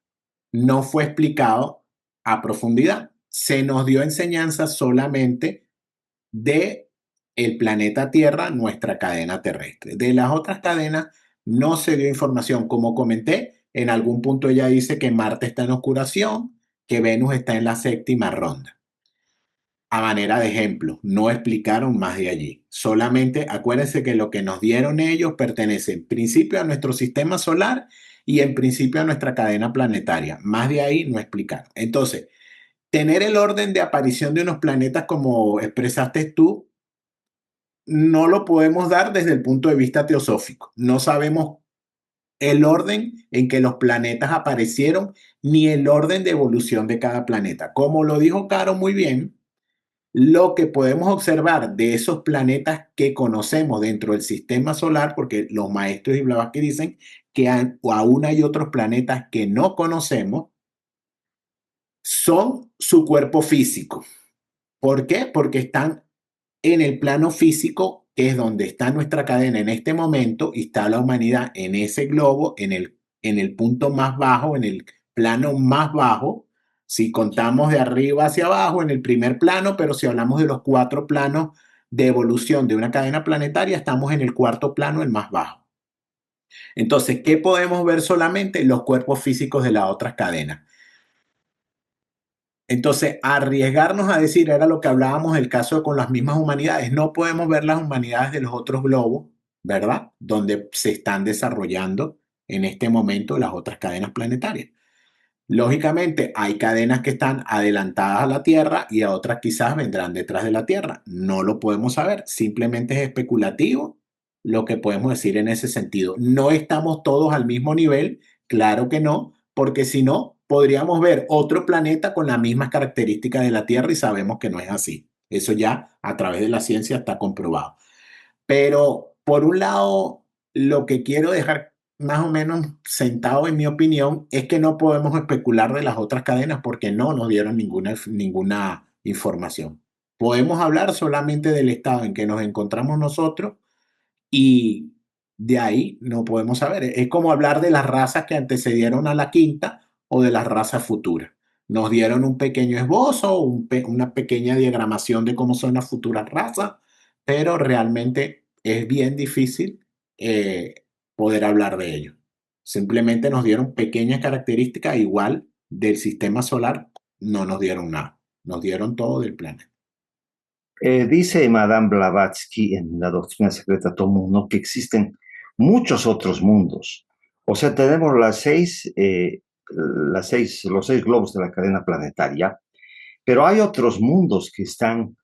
no fue explicado a profundidad. Se nos dio enseñanza solamente de el planeta Tierra, nuestra cadena terrestre. De las otras cadenas no se dio información. Como comenté, en algún punto ella dice que Marte está en oscuración, que Venus está en la séptima ronda. A manera de ejemplo, no explicaron más de allí. Solamente acuérdense que lo que nos dieron ellos pertenece en principio a nuestro sistema solar y en principio a nuestra cadena planetaria. Más de ahí no explicaron. Entonces, tener el orden de aparición de unos planetas como expresaste tú, no lo podemos dar desde el punto de vista teosófico. No sabemos el orden en que los planetas aparecieron ni el orden de evolución de cada planeta. Como lo dijo Caro muy bien, lo que podemos observar de esos planetas que conocemos dentro del sistema solar, porque los maestros y Blavatsky dicen que aún hay otros planetas que no conocemos, son su cuerpo físico. ¿Por qué? Porque están en el plano físico, que es donde está nuestra cadena en este momento, y está la humanidad en ese globo, en el punto más bajo, en el plano más bajo. Si contamos de arriba hacia abajo, en el primer plano, pero si hablamos de los 4 planos de evolución de una cadena planetaria, estamos en el cuarto plano, el más bajo. Entonces, ¿qué podemos ver solamente? Los cuerpos físicos de las otras cadenas. Entonces, arriesgarnos a decir, era lo que hablábamos el caso con las mismas humanidades, no podemos ver las humanidades de los otros globos, ¿verdad? Donde se están desarrollando en este momento las otras cadenas planetarias. Lógicamente, hay cadenas que están adelantadas a la Tierra y a otras quizás vendrán detrás de la Tierra. No lo podemos saber, simplemente es especulativo lo que podemos decir en ese sentido. No estamos todos al mismo nivel, claro que no, porque si no, podríamos ver otro planeta con las mismas características de la Tierra y sabemos que no es así. Eso ya a través de la ciencia está comprobado. Pero por un lado, lo que quiero dejar más o menos sentado en mi opinión es que no podemos especular de las otras cadenas porque no nos dieron ninguna información. Podemos hablar solamente del estado en que nos encontramos nosotros y de ahí no podemos saber. Es como hablar de las razas que antecedieron a la quinta o de las razas futuras. Nos dieron un pequeño esbozo, una pequeña diagramación de cómo son las futuras razas, pero realmente es bien difícil poder hablar de ello. Simplemente nos dieron pequeñas características, igual del sistema solar, no nos dieron nada, nos dieron todo del planeta. Dice Madame Blavatsky en La Doctrina Secreta, tomo 1, que existen muchos otros mundos. O sea, tenemos los 6 globos de la cadena planetaria, pero hay otros mundos que están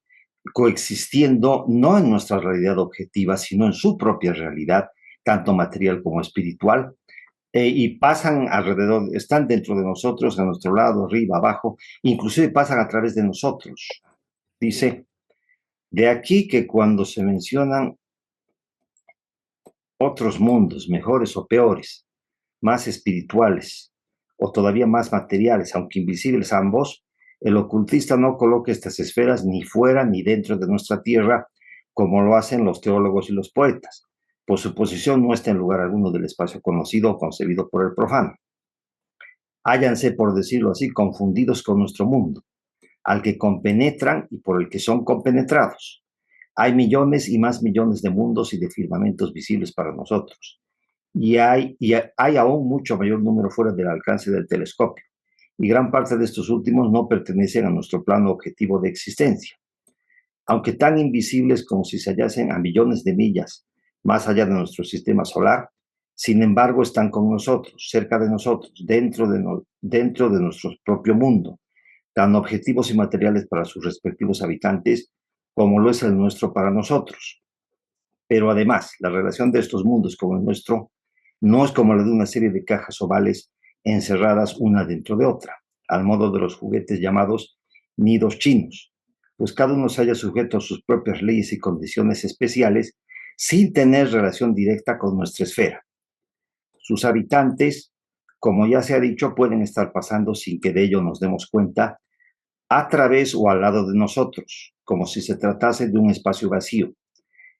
coexistiendo no en nuestra realidad objetiva, sino en su propia realidad, tanto material como espiritual, y pasan alrededor, están dentro de nosotros, a nuestro lado, arriba, abajo, inclusive pasan a través de nosotros. Dice, de aquí que cuando se mencionan otros mundos, mejores o peores, más espirituales o todavía más materiales, aunque invisibles ambos, el ocultista no coloca estas esferas ni fuera ni dentro de nuestra tierra, como lo hacen los teólogos y los poetas, pues su posición no está en lugar alguno del espacio conocido o concebido por el profano. Háyanse, por decirlo así, confundidos con nuestro mundo, al que compenetran y por el que son compenetrados. Hay millones y más millones de mundos y de firmamentos visibles para nosotros, y hay aún mucho mayor número fuera del alcance del telescopio, y gran parte de estos últimos no pertenecen a nuestro plano objetivo de existencia. Aunque tan invisibles como si se hallasen a millones de millas más allá de nuestro sistema solar, sin embargo están con nosotros, cerca de nosotros, dentro de nuestro propio mundo, tan objetivos y materiales para sus respectivos habitantes como lo es el nuestro para nosotros. Pero además, la relación de estos mundos con el nuestro no es como la de una serie de cajas ovales encerradas una dentro de otra, al modo de los juguetes llamados nidos chinos, pues cada uno se halla sujeto a sus propias leyes y condiciones especiales sin tener relación directa con nuestra esfera. Sus habitantes, como ya se ha dicho, pueden estar pasando sin que de ello nos demos cuenta, a través o al lado de nosotros, como si se tratase de un espacio vacío,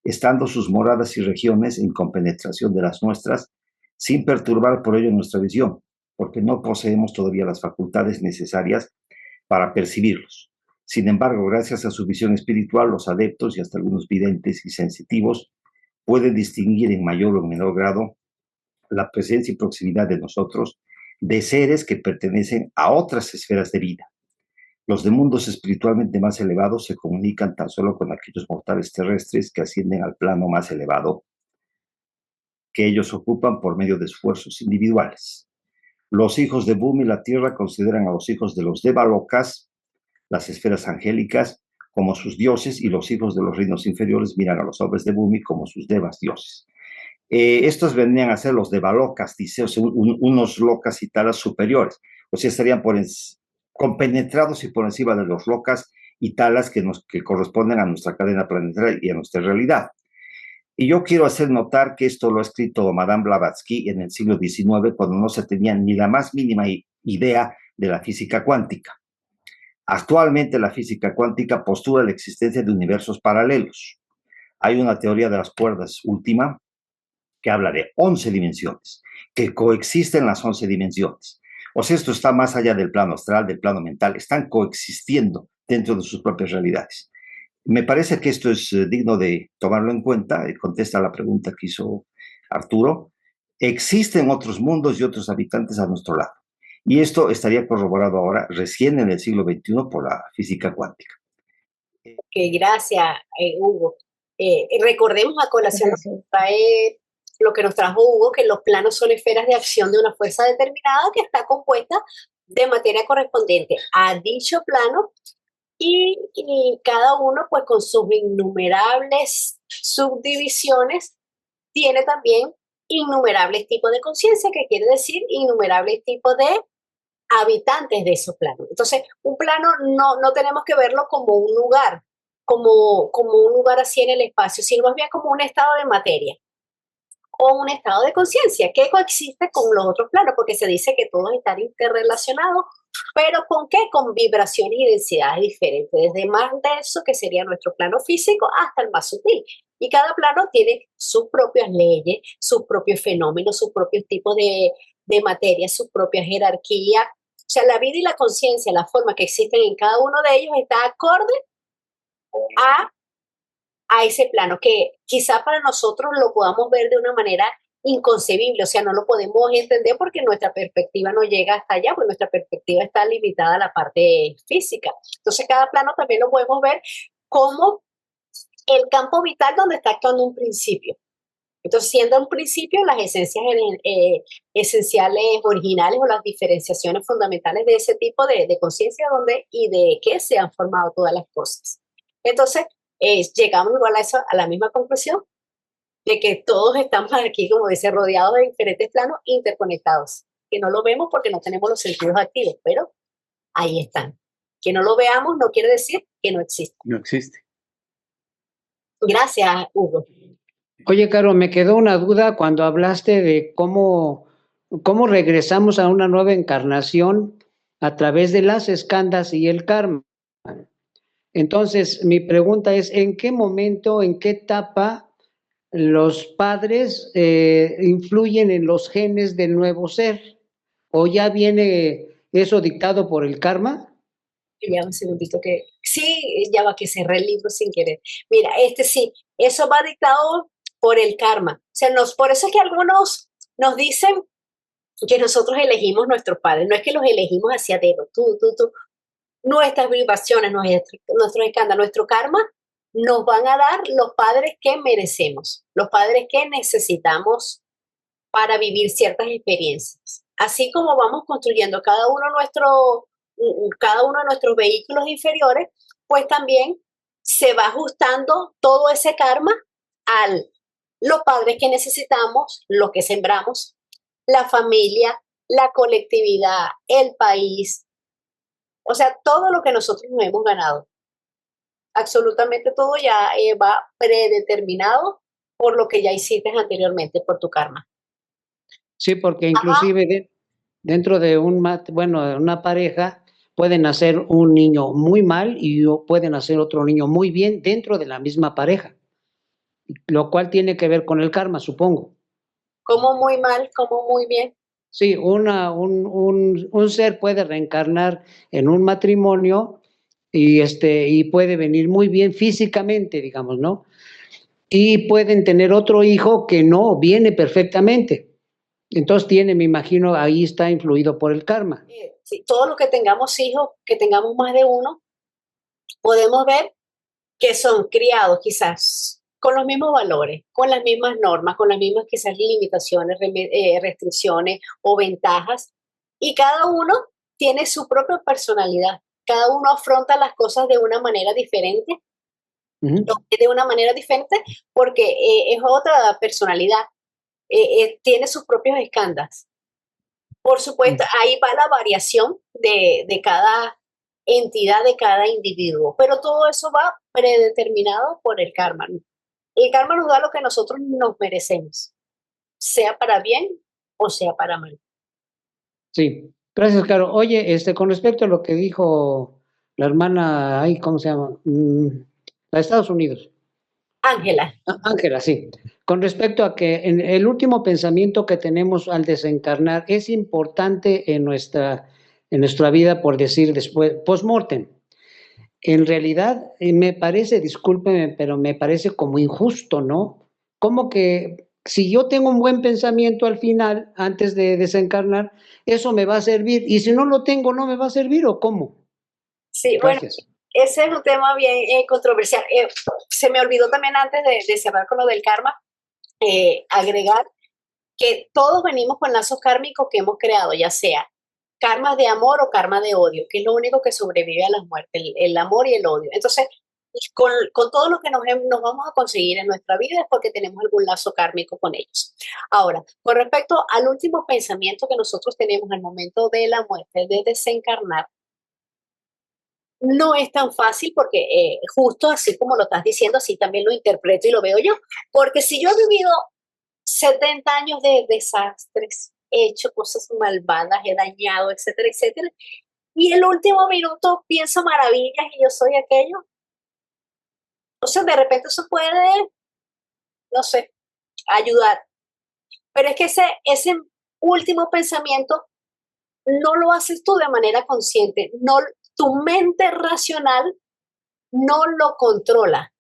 estando sus moradas y regiones en compenetración de las nuestras, sin perturbar por ello nuestra visión, porque no poseemos todavía las facultades necesarias para percibirlos. Sin embargo, gracias a su visión espiritual, los adeptos y hasta algunos videntes y sensitivos pueden distinguir en mayor o menor grado la presencia y proximidad de nosotros de seres que pertenecen a otras esferas de vida. Los de mundos espiritualmente más elevados se comunican tan solo con aquellos mortales terrestres que ascienden al plano más elevado que ellos ocupan por medio de esfuerzos individuales. Los hijos de Bhumi, la tierra, consideran a los hijos de los Devalokas, las esferas angélicas, como sus dioses, y los hijos de los reinos inferiores miran a los hombres de Bhumi como sus devas dioses. Estos vendrían a ser los Devalokas, dice, o sea, unos locas y talas superiores, o sea, estarían compenetrados y por encima de los locas y talas que corresponden a nuestra cadena planetaria y a nuestra realidad. Y yo quiero hacer notar que esto lo ha escrito Madame Blavatsky en el siglo XIX, cuando no se tenía ni la más mínima idea de la física cuántica. Actualmente la física cuántica postula la existencia de universos paralelos. Hay una teoría de las cuerdas última que habla de 11 dimensiones, que coexisten las 11 dimensiones. O sea, esto está más allá del plano astral, del plano mental, están coexistiendo dentro de sus propias realidades. Me parece que esto es digno de tomarlo en cuenta, y contesta la pregunta que hizo Arturo. Existen otros mundos y otros habitantes a nuestro lado. Y esto estaría corroborado ahora, recién en el siglo XXI, por la física cuántica. Gracias, Hugo. Recordemos a colación Gracias. lo que nos trajo Hugo, que los planos son esferas de acción de una fuerza determinada que está compuesta de materia correspondiente a dicho plano y cada uno, pues con sus innumerables subdivisiones, tiene también innumerables tipos de conciencia, que quiere decir innumerables tipos de habitantes de esos planos. Entonces, un plano no tenemos que verlo como un lugar, como un lugar así en el espacio, sino más bien como un estado de materia o un estado de conciencia que coexiste con los otros planos, porque se dice que todos están interrelacionados, pero ¿con qué? Con vibraciones y densidades diferentes, desde más denso, que sería nuestro plano físico, hasta el más sutil. Y cada plano tiene sus propias leyes, sus propios fenómenos, sus propios tipos de materia, sus propias jerarquías. O sea, la vida y la conciencia, la forma que existen en cada uno de ellos está acorde a ese plano, que quizá para nosotros lo podamos ver de una manera inconcebible, o sea, no lo podemos entender porque nuestra perspectiva no llega hasta allá, porque nuestra perspectiva está limitada a la parte física. Entonces, cada plano también lo podemos ver como el campo vital donde está actuando un principio. Entonces, siendo un principio, las esencias esenciales, originales, o las diferenciaciones fundamentales de ese tipo de conciencia donde y de qué se han formado todas las cosas. Entonces, llegamos igual a eso, a la misma conclusión de que todos estamos aquí, como dice, rodeados de diferentes planos interconectados, que no lo vemos porque no tenemos los sentidos activos, pero ahí están. Que no lo veamos no quiere decir que no existe. No existe. Gracias, Hugo. Oye, Caro, me quedó una duda cuando hablaste de cómo regresamos a una nueva encarnación a través de las escandas y el karma. Entonces, mi pregunta es, ¿en qué momento, en qué etapa los padres influyen en los genes del nuevo ser? ¿O ya viene eso dictado por el karma? Ya un segundito que... Sí, ya va, que cerré el libro sin querer. Mira, sí, eso va dictado por el karma. O sea, por eso es que algunos nos dicen que nosotros elegimos nuestros padres. No es que los elegimos hacia dedo, tú. Nuestras vibraciones, nuestros escándalos, nuestro karma, nos van a dar los padres que merecemos, los padres que necesitamos para vivir ciertas experiencias. Así como vamos construyendo cada uno de nuestros vehículos inferiores, pues también se va ajustando todo ese karma a los padres que necesitamos, lo que sembramos, la familia, la colectividad, el país. O sea, todo lo que nosotros nos hemos ganado, absolutamente todo ya va predeterminado por lo que ya hiciste anteriormente, por tu karma. Sí, porque inclusive dentro de una pareja puede nacer un niño muy mal y puede nacer otro niño muy bien dentro de la misma pareja, lo cual tiene que ver con el karma, supongo. ¿Cómo muy mal, cómo muy bien? Sí, un ser puede reencarnar en un matrimonio y puede venir muy bien físicamente, digamos, ¿no? Y pueden tener otro hijo que no viene perfectamente. Entonces me imagino, ahí está influido por el karma. Sí, todos los que tengamos hijos, que tengamos más de uno, podemos ver que son criados quizás con los mismos valores, con las mismas normas, con las mismas quizás limitaciones, restricciones o ventajas, y cada uno tiene su propia personalidad. Cada uno afronta las cosas de una manera diferente, porque es otra personalidad, tiene sus propios escándalos. Por supuesto, ahí va la variación de cada entidad, de cada individuo, pero todo eso va predeterminado por el karma. El karma nos da lo que nosotros nos merecemos, sea para bien o sea para mal. Sí, gracias, Caro. Oye, con respecto a lo que dijo la hermana, ¿cómo se llama? La de Estados Unidos. Ángela. Ángela, sí. Con respecto a que en el último pensamiento que tenemos al desencarnar es importante en nuestra vida, por decir después, post-mortem. en realidad me parece, discúlpeme, pero me parece como injusto, ¿no? Como que si yo tengo un buen pensamiento al final, antes de desencarnar, eso me va a servir, y si no lo tengo, ¿no me va a servir o cómo? Sí, bueno, Gracias. ese es un tema bien controversial. Se me olvidó también antes de cerrar con lo del karma, agregar que todos venimos con lazos kármicos que hemos creado, ya sea karma de amor o karma de odio, que es lo único que sobrevive a las muertes, el amor y el odio. Entonces, con todo lo que nos vamos a conseguir en nuestra vida es porque tenemos algún lazo kármico con ellos. Ahora, con respecto al último pensamiento que nosotros tenemos al momento de la muerte, de desencarnar, no es tan fácil porque justo así como lo estás diciendo, así también lo interpreto y lo veo yo. Porque si yo he vivido 70 años de desastres, he hecho cosas malvadas, he dañado, etcétera, etcétera, y el último minuto pienso maravillas y yo soy aquello, entonces de repente eso puede, no sé, ayudar. Pero es que ese último pensamiento no lo haces tú de manera consciente, no, tu mente racional no lo controla,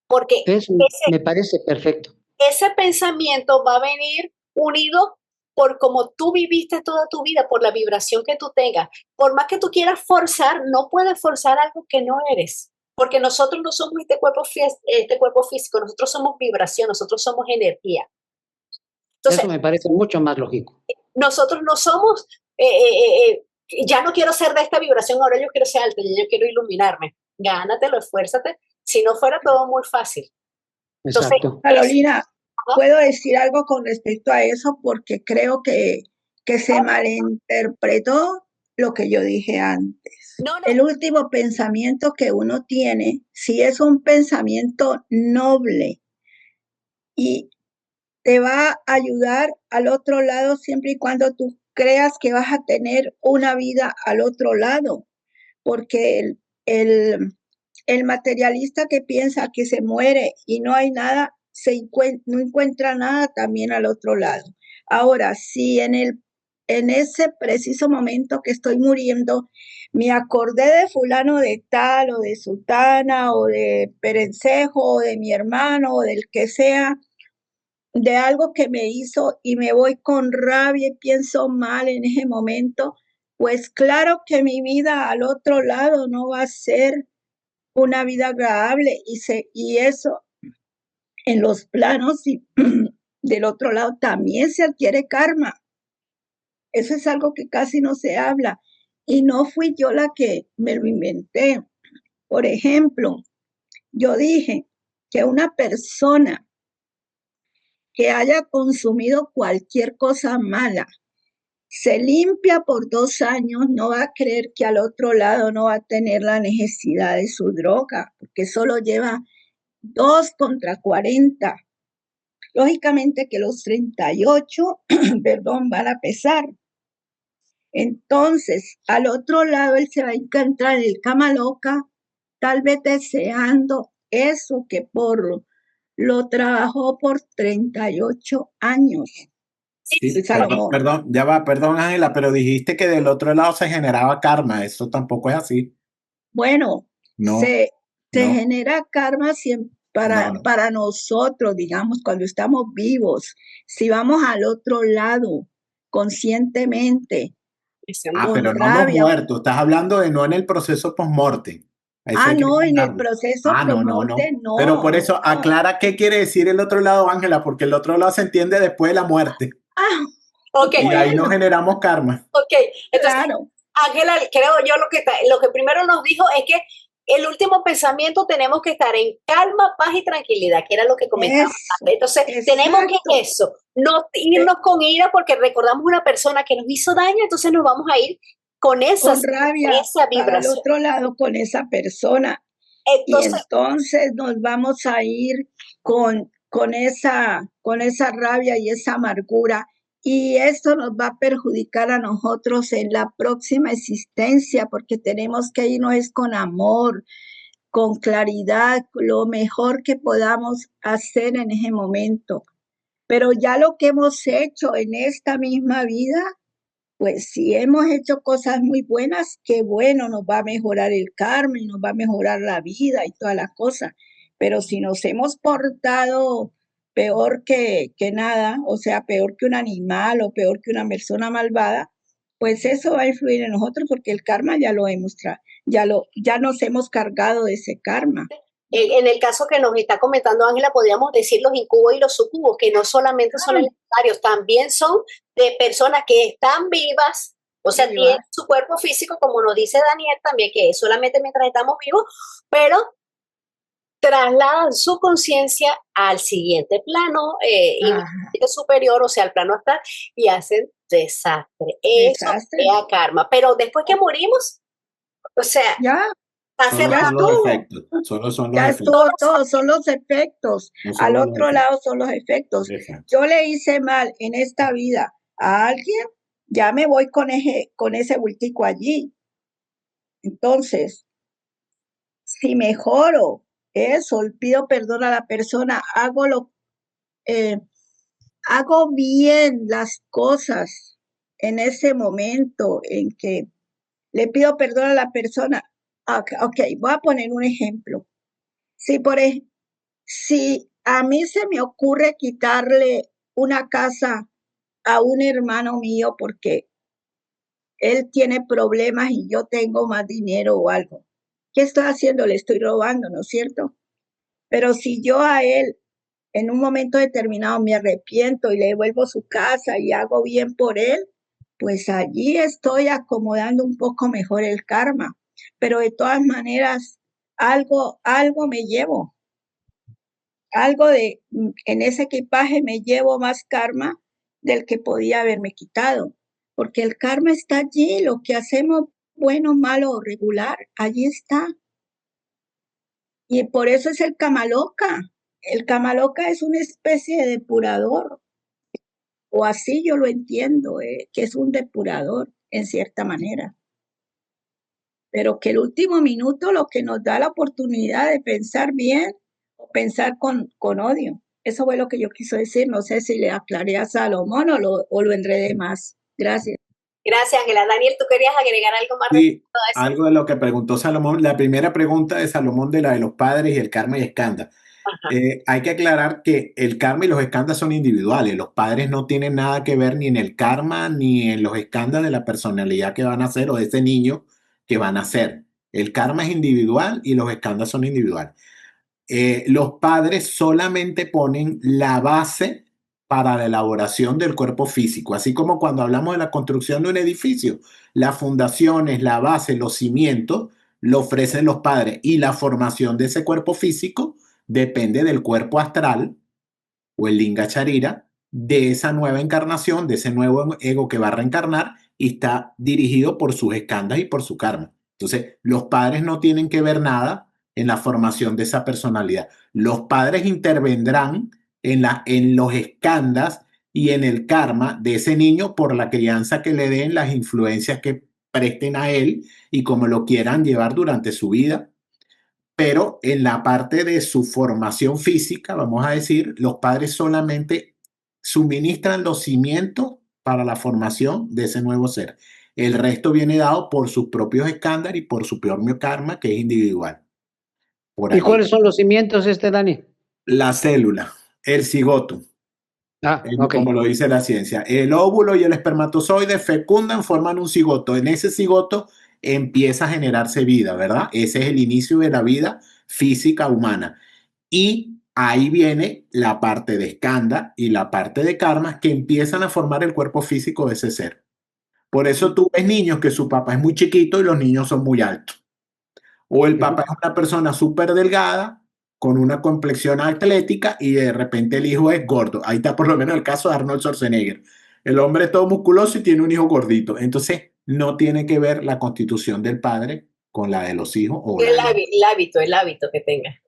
porque Eso me parece perfecto. ese pensamiento va a venir unido por cómo tú viviste toda tu vida, por la vibración que tú tengas. Por más que tú quieras forzar, no puedes forzar algo que no eres, porque nosotros no somos este cuerpo físico, nosotros somos vibración, nosotros somos energía. Entonces, Eso me parece mucho más lógico. nosotros no somos, ya no quiero ser de esta vibración, ahora yo quiero ser alta, yo quiero iluminarme. Gánatelo, esfuérzate. Si no fuera todo muy fácil. Entonces, Exacto. Carolina, ¿puedo decir algo con respecto a eso? Porque creo que se malinterpretó lo que yo dije antes. no. El último pensamiento que uno tiene, si es un pensamiento noble y te va a ayudar al otro lado siempre y cuando tú creas que vas a tener una vida al otro lado, porque el materialista que piensa que se muere y no hay nada, no encuentra nada también al otro lado. Ahora, si en ese preciso momento que estoy muriendo, me acordé de fulano de tal o de sutana o de perencejo o de mi hermano o del que sea, de algo que me hizo y me voy con rabia y pienso mal en ese momento, pues claro que mi vida al otro lado no va a ser una vida agradable y eso en los planos y del otro lado también se adquiere karma. Eso es algo que casi no se habla y no fui yo la que me lo inventé. Por ejemplo, yo dije que una persona que haya consumido cualquier cosa mala se limpia por 2 años, no va a creer que al otro lado no va a tener la necesidad de su droga, porque solo lleva 2 contra 40. Lógicamente que los 38, perdón, van a pesar. Entonces, al otro lado, él se va a encontrar en el cama loca, tal vez deseando eso que lo trabajó por 38 años. Sí, perdón, Ángela, pero dijiste que del otro lado se generaba karma. Eso tampoco es así. Bueno, No, se no. genera karma para nosotros, digamos, cuando estamos vivos. Si vamos al otro lado conscientemente, con pero no los rabia. muertos. Estás hablando de no en el proceso post-mortem. No, en el proceso post-mortem no. Pero por eso, aclara qué quiere decir el otro lado, Ángela, porque el otro lado se entiende después de la muerte. Okay. Y ahí no generamos karma. Ok, entonces, claro. Ángela, creo yo lo que primero nos dijo es que el último pensamiento tenemos que estar en calma, paz y tranquilidad, que era lo que comentábamos. Entonces, tenemos que no irnos con ira porque recordamos una persona que nos hizo daño, entonces nos vamos a ir con esa rabia, esa vibración. para el otro lado con esa persona. Entonces nos vamos a ir con esa rabia y esa amargura. Y esto nos va a perjudicar a nosotros en la próxima existencia, porque tenemos que irnos con amor, con claridad, lo mejor que podamos hacer en ese momento. Pero ya lo que hemos hecho en esta misma vida, Pues si hemos hecho cosas muy buenas, qué bueno, nos va a mejorar el karma y nos va a mejorar la vida y todas las cosas. Pero si nos hemos portado peor que nada, o sea, peor que un animal o peor que una persona malvada, pues eso va a influir en nosotros porque el karma ya lo hemos ya nos hemos cargado de ese karma. En el caso que nos está comentando Ángela, podríamos decir los incubos y los sucubos, que no solamente son hereditarios, también son de personas que están vivas, o sea, Vivas. tienen su cuerpo físico, como nos dice Daniel también, que es solamente mientras estamos vivos, pero trasladan su conciencia al siguiente plano superior, o sea, al plano astral, y hacen desastre. Eso Desastre. crea karma. Pero después que morimos, o sea, Ya, hace Solo ya son los estuvo. efectos. Solo son los Ya efectos. estuvo todo, son los efectos. No son Al los otro efectos. lado son los efectos. Exacto. Yo le hice mal en esta vida a alguien, ya me voy con ese bultico allí. Entonces, si mejoro eso, pido perdón a la persona, hago bien las cosas en ese momento en que le pido perdón a la persona. Ok, voy a poner un ejemplo. Si a mí se me ocurre quitarle una casa a un hermano mío porque él tiene problemas y yo tengo más dinero o algo, ¿qué estoy haciendo? Le estoy robando, ¿no es cierto? Pero si yo a él en un momento determinado me arrepiento y le devuelvo su casa y hago bien por él, pues allí estoy acomodando un poco mejor el karma. Pero de todas maneras, algo me llevo. En ese equipaje me llevo más karma del que podía haberme quitado, porque el karma está allí, lo que hacemos bueno, malo o regular, allí está. Y por eso es el Kamaloka. El Kamaloka es una especie de depurador, o así yo lo entiendo, que es un depurador en cierta manera. Pero que el último minuto lo que nos da la oportunidad de pensar bien o pensar con odio. Eso fue lo que yo quiso decir. No sé si le aclaré a Salomón o lo enredé más. Gracias. Gracias, Ángela. Daniel, ¿tú querías agregar algo más? Sí, algo de lo que preguntó Salomón. La primera pregunta de Salomón de la de los padres y el karma y escanda. Hay que aclarar que el karma y los escandas son individuales. Los padres no tienen nada que ver ni en el karma ni en los escandas de la personalidad que van a ser o de ese niño que van a ser. El karma es individual y los escandas son individuales. Los padres solamente ponen la base para la elaboración del cuerpo físico, así como cuando hablamos de la construcción de un edificio, las fundaciones, la base, los cimientos, lo ofrecen los padres y la formación de ese cuerpo físico depende del cuerpo astral o el linga charira de esa nueva encarnación, de ese nuevo ego que va a reencarnar y está dirigido por sus escandas y por su karma. Entonces, los padres no tienen que ver nada en la formación de esa personalidad. Los padres intervendrán en los escandas y en el karma de ese niño por la crianza que le den, las influencias que presten a él y como lo quieran llevar durante su vida. Pero en la parte de su formación física, vamos a decir, los padres solamente suministran los cimientos para la formación de ese nuevo ser. El resto viene dado por sus propios estándares y por su propio karma, que es individual. Por ¿Y allí. cuáles son los cimientos, Dani? La célula, el cigoto, Okay. como lo dice la ciencia. El óvulo y el espermatozoide fecundan, forman un cigoto. En ese cigoto empieza a generarse vida, ¿verdad? Ese es el inicio de la vida física humana. Y ahí viene la parte de skanda y la parte de karma que empiezan a formar el cuerpo físico de ese ser. Por eso tú ves niños que su papá es muy chiquito y los niños son muy altos. O el papá es una persona súper delgada, con una complexión atlética y de repente el hijo es gordo. Ahí está por lo menos el caso de Arnold Schwarzenegger. El hombre es todo musculoso y tiene un hijo gordito. Entonces, no tiene que ver la constitución del padre con la de los hijos. O el hábito que tenga.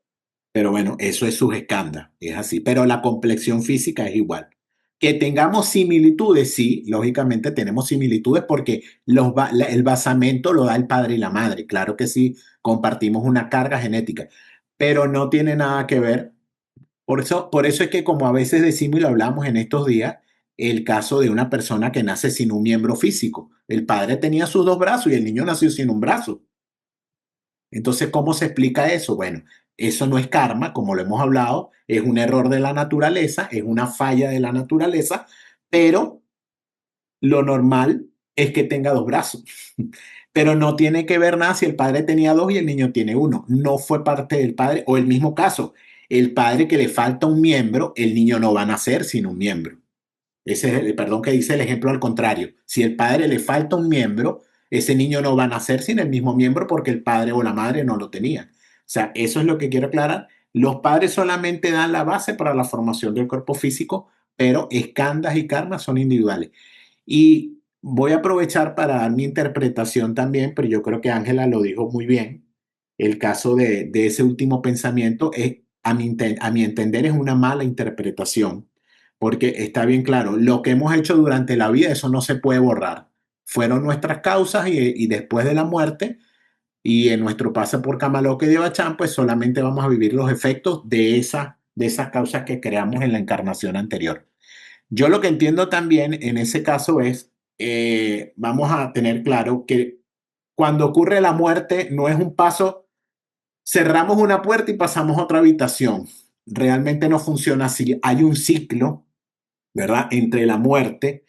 Pero bueno, eso es sus escándalos, es así. Pero la complexión física es igual. Que tengamos similitudes, sí, lógicamente tenemos similitudes porque el basamento lo da el padre y la madre. Claro que sí, compartimos una carga genética, pero no tiene nada que ver. Por eso es que como a veces decimos y lo hablamos en estos días, el caso de una persona que nace sin un miembro físico. El padre tenía sus 2 brazos y el niño nació sin un brazo. Entonces, ¿cómo se explica eso? Bueno, eso no es karma, como lo hemos hablado, es un error de la naturaleza, es una falla de la naturaleza, pero lo normal es que tenga 2 brazos. Pero no tiene que ver nada si el padre tenía 2 y el niño tiene 1. No fue parte del padre, o el mismo caso, el padre que le falta un miembro, el niño no va a nacer sin un miembro. Ese es perdón que dice el ejemplo al contrario. Si el padre le falta un miembro, ese niño no va a nacer sin el mismo miembro porque el padre o la madre no lo tenían. O sea, eso es lo que quiero aclarar. Los padres solamente dan la base para la formación del cuerpo físico, pero escandas y karmas son individuales. Y voy a aprovechar para dar mi interpretación también, pero yo creo que Ángela lo dijo muy bien. El caso de ese último pensamiento es, a mi entender, es una mala interpretación, porque está bien claro, lo que hemos hecho durante la vida, eso no se puede borrar. Fueron nuestras causas y después de la muerte y en nuestro paso por Kamaloka y Devachan, pues solamente vamos a vivir los efectos de esas causas que creamos en la encarnación anterior. Yo lo que entiendo también en ese caso es, vamos a tener claro que cuando ocurre la muerte no es un paso, cerramos una puerta y pasamos a otra habitación. Realmente no funciona así. Hay un ciclo, ¿verdad?, entre la muerte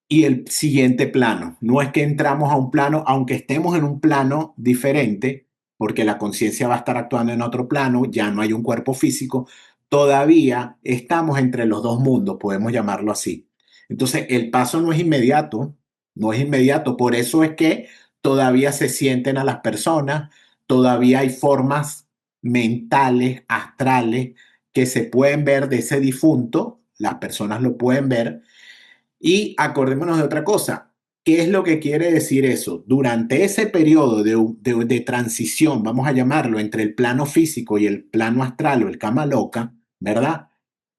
y el siguiente plano. No es que entramos a un plano, aunque estemos en un plano diferente, porque la conciencia va a estar actuando en otro plano, ya no hay un cuerpo físico, todavía estamos entre los 2 mundos, podemos llamarlo así. Entonces, el paso no es inmediato, no es inmediato, por eso es que todavía se sienten a las personas, todavía hay formas mentales, astrales, que se pueden ver de ese difunto, las personas lo pueden ver, y acordémonos de otra cosa. ¿Qué es lo que quiere decir eso? Durante ese periodo de transición, vamos a llamarlo, entre el plano físico y el plano astral o el Kama Loka, ¿verdad?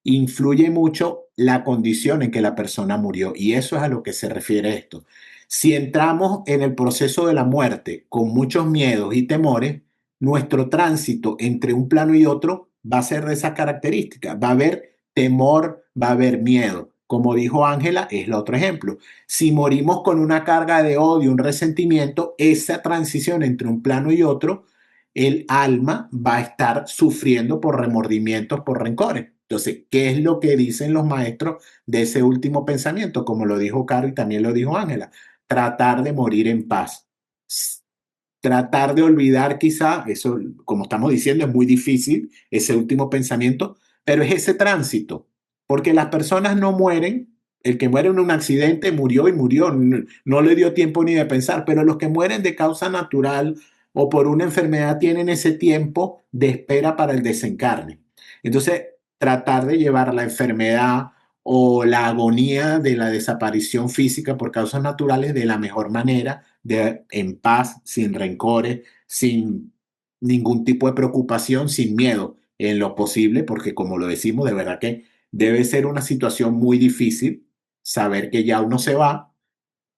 Influye mucho la condición en que la persona murió. Y eso es a lo que se refiere esto. Si entramos en el proceso de la muerte con muchos miedos y temores, nuestro tránsito entre un plano y otro va a ser de esas características. Va a haber temor, va a haber miedo. Como dijo Ángela, es el otro ejemplo. Si morimos con una carga de odio, un resentimiento, esa transición entre un plano y otro, el alma va a estar sufriendo por remordimientos, por rencores. Entonces, ¿qué es lo que dicen los maestros de ese último pensamiento? Como lo dijo Caro y también lo dijo Ángela, tratar de morir en paz. Tratar de olvidar quizá, eso como estamos diciendo es muy difícil, ese último pensamiento, pero es ese tránsito, porque las personas no mueren, el que muere en un accidente murió y murió, no le dio tiempo ni de pensar, pero los que mueren de causa natural o por una enfermedad tienen ese tiempo de espera para el desencarne. Entonces, tratar de llevar la enfermedad o la agonía de la desaparición física por causas naturales de la mejor manera, en paz, sin rencores, sin ningún tipo de preocupación, sin miedo en lo posible, porque como lo decimos, de verdad que debe ser una situación muy difícil saber que ya uno se va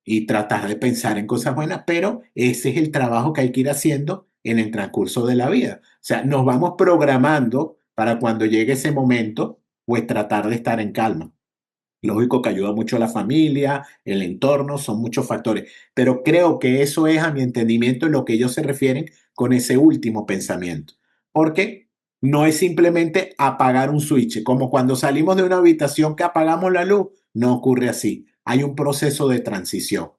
y tratar de pensar en cosas buenas, pero ese es el trabajo que hay que ir haciendo en el transcurso de la vida. O sea, nos vamos programando para cuando llegue ese momento, pues tratar de estar en calma. Lógico que ayuda mucho a la familia, el entorno, son muchos factores, pero creo que eso es, a mi entendimiento, en lo que ellos se refieren con ese último pensamiento. Porque no es simplemente apagar un switch, como cuando salimos de una habitación que apagamos la luz, no ocurre así. Hay un proceso de transición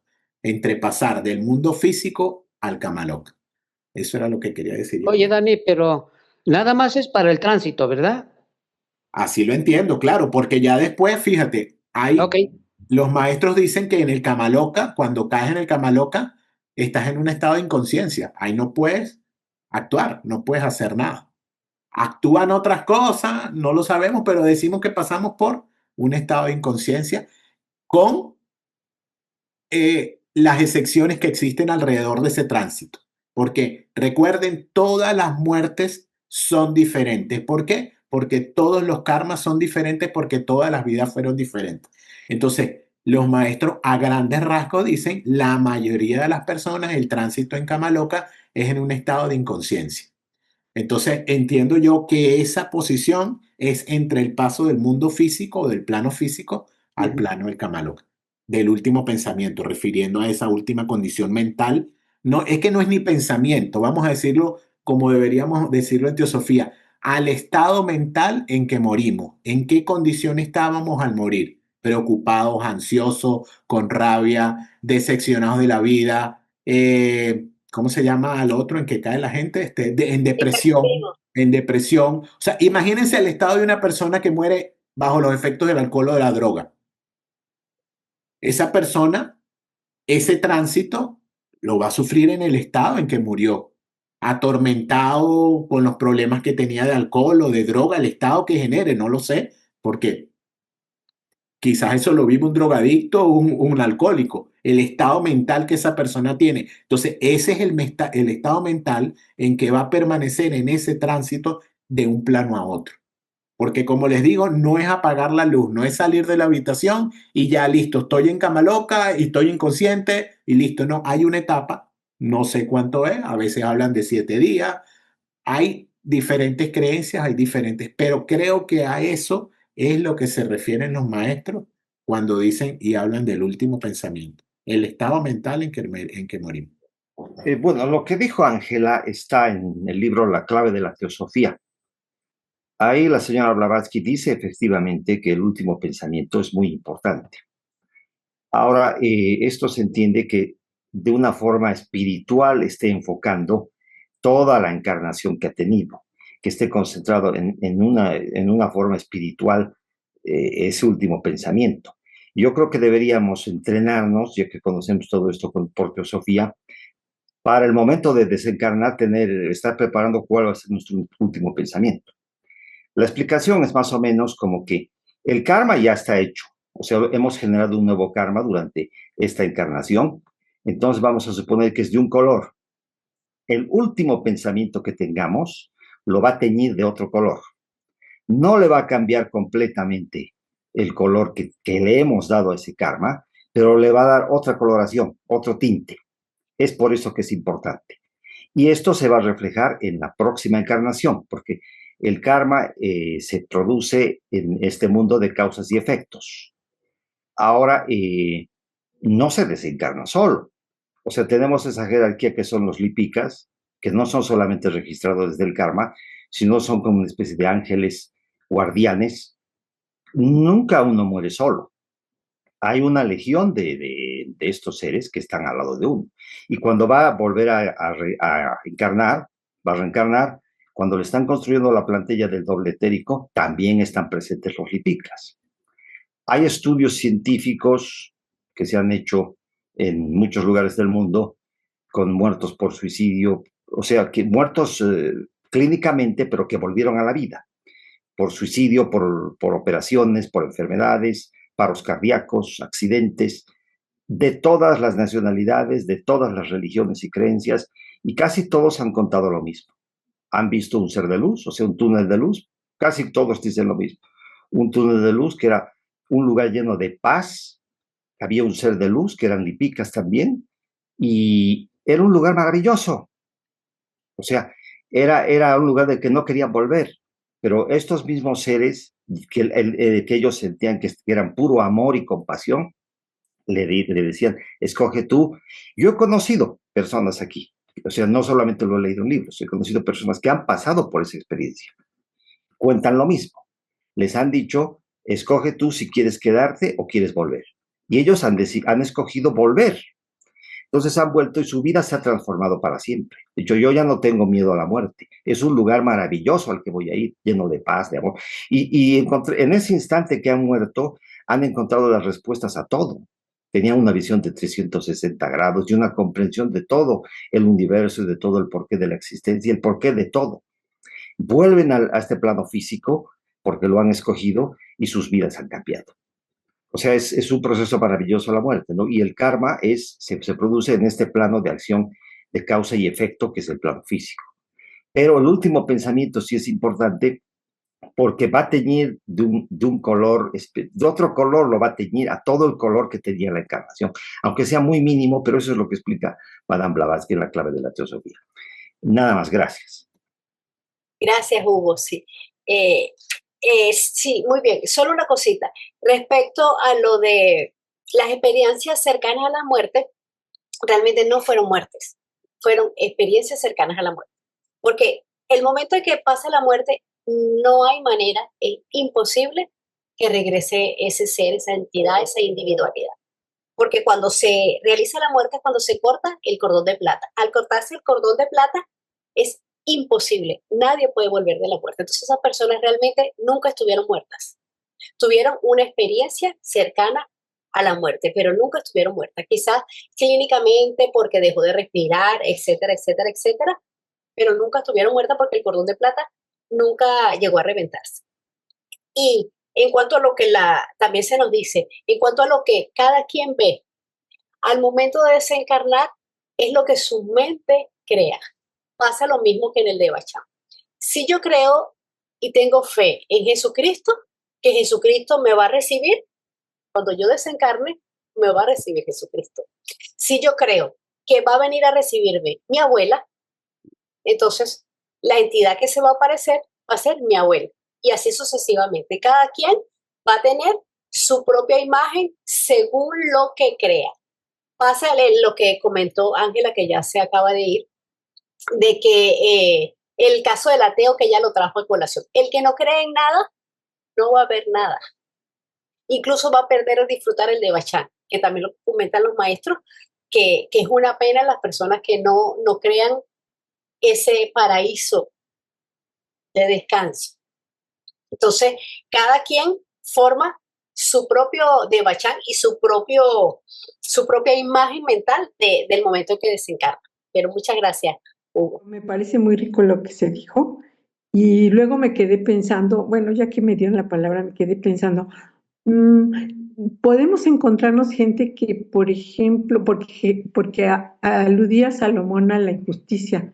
entre pasar del mundo físico al Kamaloka. Eso era lo que quería decir yo. Oye, Dani, pero nada más es para el tránsito, ¿verdad? Así lo entiendo, claro, porque ya después, fíjate, Ok. los maestros dicen que en el Kamaloka, cuando caes en el Kamaloka, estás en un estado de inconsciencia. Ahí no puedes actuar, no puedes hacer nada. Actúan otras cosas, no lo sabemos, pero decimos que pasamos por un estado de inconsciencia con las excepciones que existen alrededor de ese tránsito. Porque recuerden, todas las muertes son diferentes. ¿Por qué? Porque todos los karmas son diferentes, porque todas las vidas fueron diferentes. Entonces, los maestros a grandes rasgos dicen, la mayoría de las personas, el tránsito en Kamaloka es en un estado de inconsciencia. Entonces, entiendo yo que esa posición es entre el paso del mundo físico o del plano físico al plano del Kamaloka, del último pensamiento, refiriendo a esa última condición mental. No, es que no es ni pensamiento, vamos a decirlo como deberíamos decirlo en teosofía, al estado mental en que morimos. ¿En qué condición estábamos al morir? Preocupados, ansiosos, con rabia, decepcionados de la vida. ¿Cómo se llama al otro en que cae la gente? En depresión, Depresivo. en depresión. O sea, imagínense el estado de una persona que muere bajo los efectos del alcohol o de la droga. Esa persona, ese tránsito, lo va a sufrir en el estado en que murió, atormentado con los problemas que tenía de alcohol o de droga, el estado que genere, no lo sé, porque quizás eso lo vive un drogadicto o un alcohólico, el estado mental que esa persona tiene. Entonces, ese es el estado mental en que va a permanecer en ese tránsito de un plano a otro. Porque como les digo, no es apagar la luz, no es salir de la habitación y ya listo, estoy en cama loca y estoy inconsciente y listo. No, hay una etapa, no sé cuánto es, a veces hablan de 7 días, hay diferentes creencias, hay diferentes, pero creo que a eso es lo que se refieren los maestros cuando dicen y hablan del último pensamiento, el estado mental en que morimos. Bueno, lo que dijo Ángela está en el libro La clave de la teosofía. Ahí la señora Blavatsky dice efectivamente que el último pensamiento es muy importante. Ahora, esto se entiende que de una forma espiritual esté enfocando toda la encarnación que ha tenido, que esté concentrado en una forma espiritual ese último pensamiento. Yo creo que deberíamos entrenarnos, ya que conocemos todo esto por teosofía, para el momento de desencarnar, estar preparando cuál va a ser nuestro último pensamiento. La explicación es más o menos como que el karma ya está hecho, o sea, hemos generado un nuevo karma durante esta encarnación, entonces vamos a suponer que es de un color. El último pensamiento que tengamos lo va a teñir de otro color. No le va a cambiar completamente el color que le hemos dado a ese karma, pero le va a dar otra coloración, otro tinte. Es por eso que es importante. Y esto se va a reflejar en la próxima encarnación, porque el karma se produce en este mundo de causas y efectos. Ahora, no se desencarna solo. O sea, tenemos esa jerarquía que son los lipikas, que no son solamente registradores del karma, sino son como una especie de ángeles guardianes. Nunca uno muere solo. Hay una legión de estos seres que están al lado de uno. Y cuando va a volver a encarnar, va a reencarnar, cuando le están construyendo la plantilla del doble etérico, también están presentes los lipikas. Hay estudios científicos que se han hecho en muchos lugares del mundo con muertos por suicidio, o sea, que muertos clínicamente, pero que volvieron a la vida, por suicidio, por operaciones, por enfermedades, paros cardíacos, accidentes, de todas las nacionalidades, de todas las religiones y creencias, y casi todos han contado lo mismo. Han visto un ser de luz, o sea, un túnel de luz, casi todos dicen lo mismo. Un túnel de luz que era un lugar lleno de paz, había un ser de luz que eran lipikas también, y era un lugar maravilloso. O sea, era un lugar del que no querían volver, pero estos mismos seres que ellos sentían que eran puro amor y compasión, le decían, escoge tú. Yo he conocido personas aquí, o sea, no solamente lo he leído en libros, he conocido personas que han pasado por esa experiencia. Cuentan lo mismo. Les han dicho, escoge tú si quieres quedarte o quieres volver. Y ellos han escogido volver. Entonces han vuelto y su vida se ha transformado para siempre. De hecho, yo ya no tengo miedo a la muerte. Es un lugar maravilloso al que voy a ir, lleno de paz, de amor. Y en ese instante que han muerto, han encontrado las respuestas a todo. Tenían una visión de 360 grados y una comprensión de todo el universo y de todo el porqué de la existencia y el porqué de todo. Vuelven a este plano físico porque lo han escogido y sus vidas han cambiado. O sea, es un proceso maravilloso la muerte, ¿no? Y el karma se produce en este plano de acción de causa y efecto, que es el plano físico. Pero el último pensamiento sí es importante porque va a teñir de un color, de otro color lo va a teñir a todo el color que tenía la encarnación, aunque sea muy mínimo, pero eso es lo que explica Madame Blavatsky en La clave de la teosofía. Nada más, gracias. Gracias, Hugo. Sí. Sí, muy bien. Solo una cosita. Respecto a lo de las experiencias cercanas a la muerte, realmente no fueron muertes, fueron experiencias cercanas a la muerte. Porque el momento en que pasa la muerte, no hay manera, es imposible que regrese ese ser, esa entidad, esa individualidad. Porque cuando se realiza la muerte es cuando se corta el cordón de plata. Al cortarse el cordón de plata es imposible, nadie puede volver de la muerte. Entonces esas personas realmente nunca estuvieron muertas. Tuvieron una experiencia cercana a la muerte, pero nunca estuvieron muertas. Quizás clínicamente porque dejó de respirar, etcétera, etcétera, etcétera, pero nunca estuvieron muertas porque el cordón de plata nunca llegó a reventarse. Y en cuanto a lo que también se nos dice, en cuanto a lo que cada quien ve al momento de desencarnar, es lo que su mente crea. Pasa lo mismo que en el de Bachán. Si yo creo y tengo fe en Jesucristo, que Jesucristo me va a recibir, cuando yo desencarne, me va a recibir Jesucristo. Si yo creo que va a venir a recibirme mi abuela, entonces la entidad que se va a aparecer va a ser mi abuela. Y así sucesivamente. Cada quien va a tener su propia imagen según lo que crea. Pasa lo que comentó Ángela, que ya se acaba de ir, de que el caso del ateo que ya lo trajo a colación. El que no cree en nada, no va a ver nada. Incluso va a perder el disfrutar el de Bachán, que también lo comentan los maestros, que es una pena las personas que no crean ese paraíso de descanso. Entonces, cada quien forma su propio de Bachán y su propia imagen mental del momento en que desencarna. Pero muchas gracias, Hugo. Me parece muy rico lo que se dijo. Y luego me quedé pensando, bueno, ya que me dieron la palabra, me quedé pensando, podemos encontrarnos gente que, por ejemplo, porque aludía Salomón a la injusticia.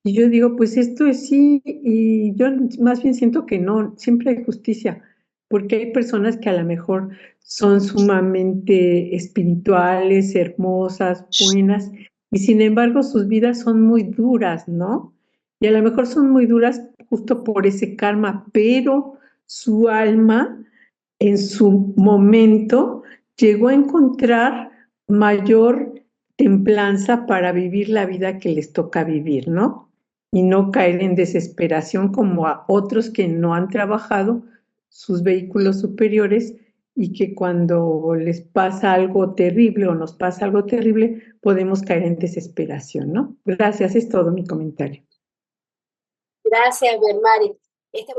Y yo digo, pues esto es sí, y yo más bien siento que no, siempre hay justicia, porque hay personas que a lo mejor son sumamente espirituales, hermosas, buenas, y sin embargo sus vidas son muy duras, ¿no? Y a lo mejor son muy duras justo por ese karma, pero su alma en su momento llegó a encontrar mayor templanza para vivir la vida que les toca vivir, ¿no? Y no caer en desesperación como a otros que no han trabajado sus vehículos superiores y que cuando les pasa algo terrible o nos pasa algo terrible, podemos caer en desesperación, ¿no? Gracias, es todo mi comentario. Gracias, Bermari.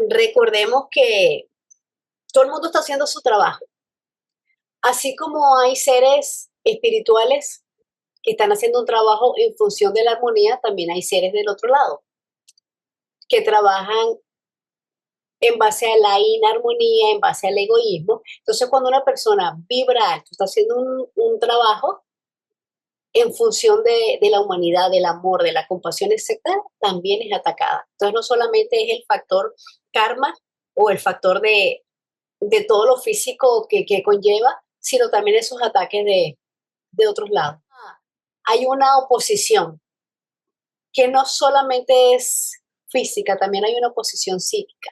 Recordemos que todo el mundo está haciendo su trabajo. Así como hay seres espirituales que están haciendo un trabajo en función de la armonía, también hay seres del otro lado que trabajan en base a la inarmonía, en base al egoísmo. Entonces, cuando una persona vibra alto, está haciendo un trabajo en función de la humanidad, del amor, de la compasión, etcétera, también es atacada. Entonces, no solamente es el factor karma o el factor de todo lo físico que conlleva, sino también esos ataques de otros lados. Hay una oposición que no solamente es física, también hay una oposición psíquica.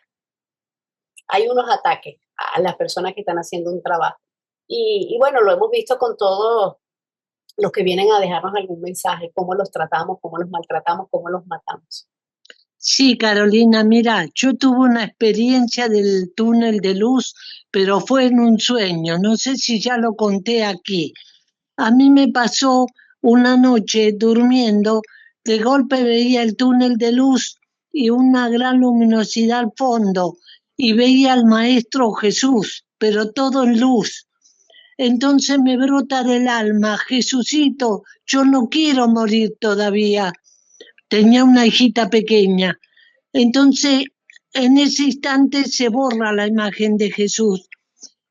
Hay unos ataques a las personas que están haciendo un trabajo. Y bueno, lo hemos visto con todos los que vienen a dejarnos algún mensaje, cómo los tratamos, cómo los maltratamos, cómo los matamos. Sí, Carolina, mira, yo tuve una experiencia del túnel de luz, pero fue en un sueño, no sé si ya lo conté aquí. A mí me pasó una noche durmiendo, de golpe veía el túnel de luz y una gran luminosidad al fondo, y veía al Maestro Jesús, pero todo en luz. Entonces me brota del alma, Jesucito, yo no quiero morir todavía. Tenía una hijita pequeña. Entonces, en ese instante se borra la imagen de Jesús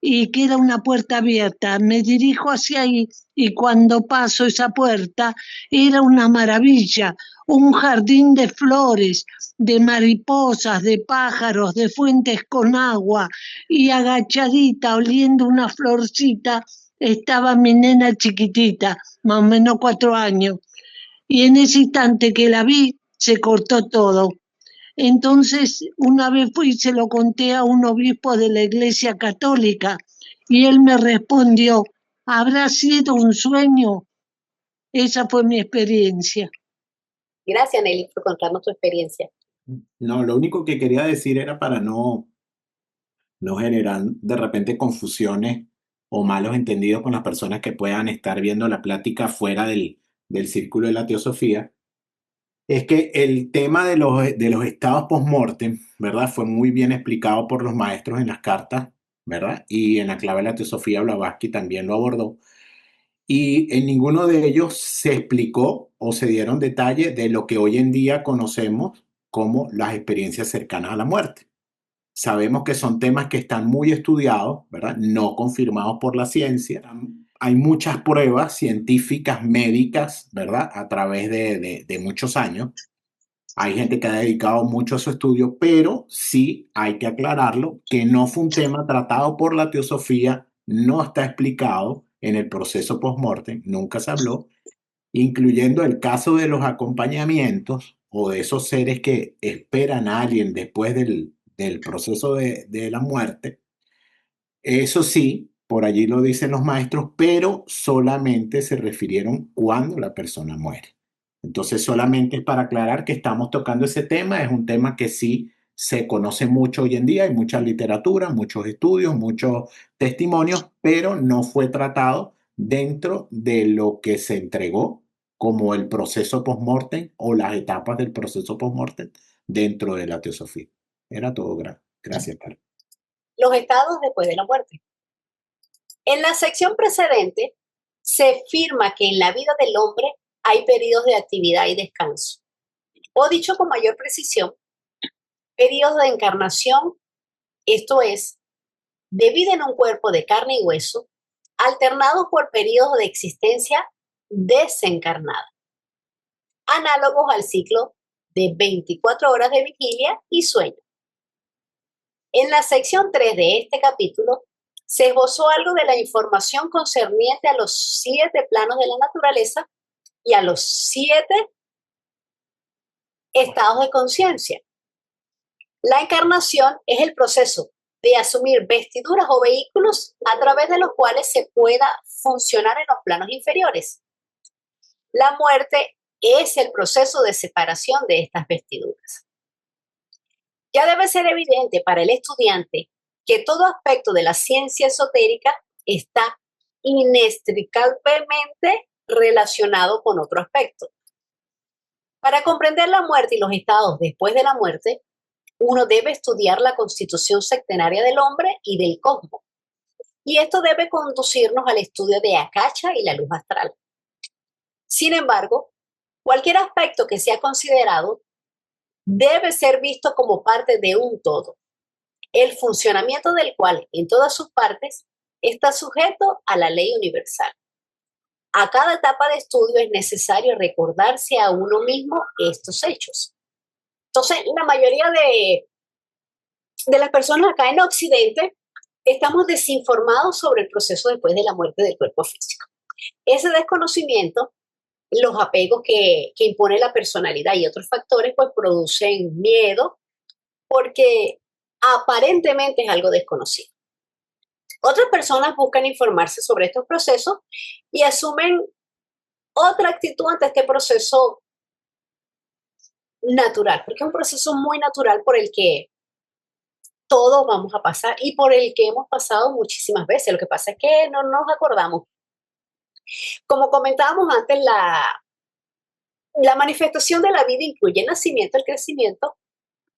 y queda una puerta abierta. Me dirijo hacia ahí y cuando paso esa puerta era una maravilla, un jardín de flores, de mariposas, de pájaros, de fuentes con agua, y agachadita oliendo una florcita estaba mi nena chiquitita, más o menos 4 años. Y en ese instante que la vi, se cortó todo. Entonces, una vez fui y se lo conté a un obispo de la Iglesia Católica y él me respondió, ¿habrá sido un sueño? Esa fue mi experiencia. Gracias, Nelly, por contarnos tu experiencia. No, lo único que quería decir era para no generar de repente confusiones o malos entendidos con las personas que puedan estar viendo la plática fuera del círculo de la teosofía. Es que el tema de los estados post-mortem, ¿verdad? Fue muy bien explicado por los maestros en las cartas, ¿verdad? Y en la clave de la teosofía, Blavatsky también lo abordó. Y en ninguno de ellos se explicó o se dieron detalles de lo que hoy en día conocemos como las experiencias cercanas a la muerte. Sabemos que son temas que están muy estudiados, ¿verdad? No confirmados por la ciencia. Hay muchas pruebas científicas, médicas, ¿verdad? A través de muchos años. Hay gente que ha dedicado mucho a su estudio, pero sí hay que aclararlo, que no fue un tema tratado por la teosofía, no está explicado en el proceso post-mortem, nunca se habló, incluyendo el caso de los acompañamientos o de esos seres que esperan a alguien después del proceso de la muerte. Eso sí, por allí lo dicen los maestros, pero solamente se refirieron cuando la persona muere. Entonces, solamente es para aclarar que estamos tocando ese tema. Es un tema que sí se conoce mucho hoy en día. Hay mucha literatura, muchos estudios, muchos testimonios, pero no fue tratado dentro de lo que se entregó como el proceso post-mortem o las etapas del proceso post-mortem dentro de la teosofía. Era todo. Gracias, Carlos. Los estados después de la muerte. En la sección precedente se afirma que en la vida del hombre hay periodos de actividad y descanso. O dicho con mayor precisión, periodos de encarnación, esto es, de vida en un cuerpo de carne y hueso, alternados por periodos de existencia desencarnada, análogos al ciclo de 24 horas de vigilia y sueño. En la sección 3 de este capítulo se esbozó algo de la información concerniente a los 7 planos de la naturaleza y a los 7 estados de conciencia. La encarnación es el proceso de asumir vestiduras o vehículos a través de los cuales se pueda funcionar en los planos inferiores. La muerte es el proceso de separación de estas vestiduras. Ya debe ser evidente para el estudiante que todo aspecto de la ciencia esotérica está inextricablemente relacionado con otro aspecto. Para comprender la muerte y los estados después de la muerte, uno debe estudiar la constitución septenaria del hombre y del cosmos. Y esto debe conducirnos al estudio de Akasha y la luz astral. Sin embargo, cualquier aspecto que sea considerado debe ser visto como parte de un todo, el funcionamiento del cual en todas sus partes está sujeto a la ley universal. A cada etapa de estudio es necesario recordarse a uno mismo estos hechos. Entonces, la mayoría de las personas acá en Occidente estamos desinformados sobre el proceso después de la muerte del cuerpo físico. Ese desconocimiento, los apegos que impone la personalidad y otros factores, pues producen miedo porque aparentemente es algo desconocido. Otras personas buscan informarse sobre estos procesos y asumen otra actitud ante este proceso natural, porque es un proceso muy natural por el que todos vamos a pasar y por el que hemos pasado muchísimas veces. Lo que pasa es que no nos acordamos. Como comentábamos antes, la manifestación de la vida incluye el nacimiento, el crecimiento,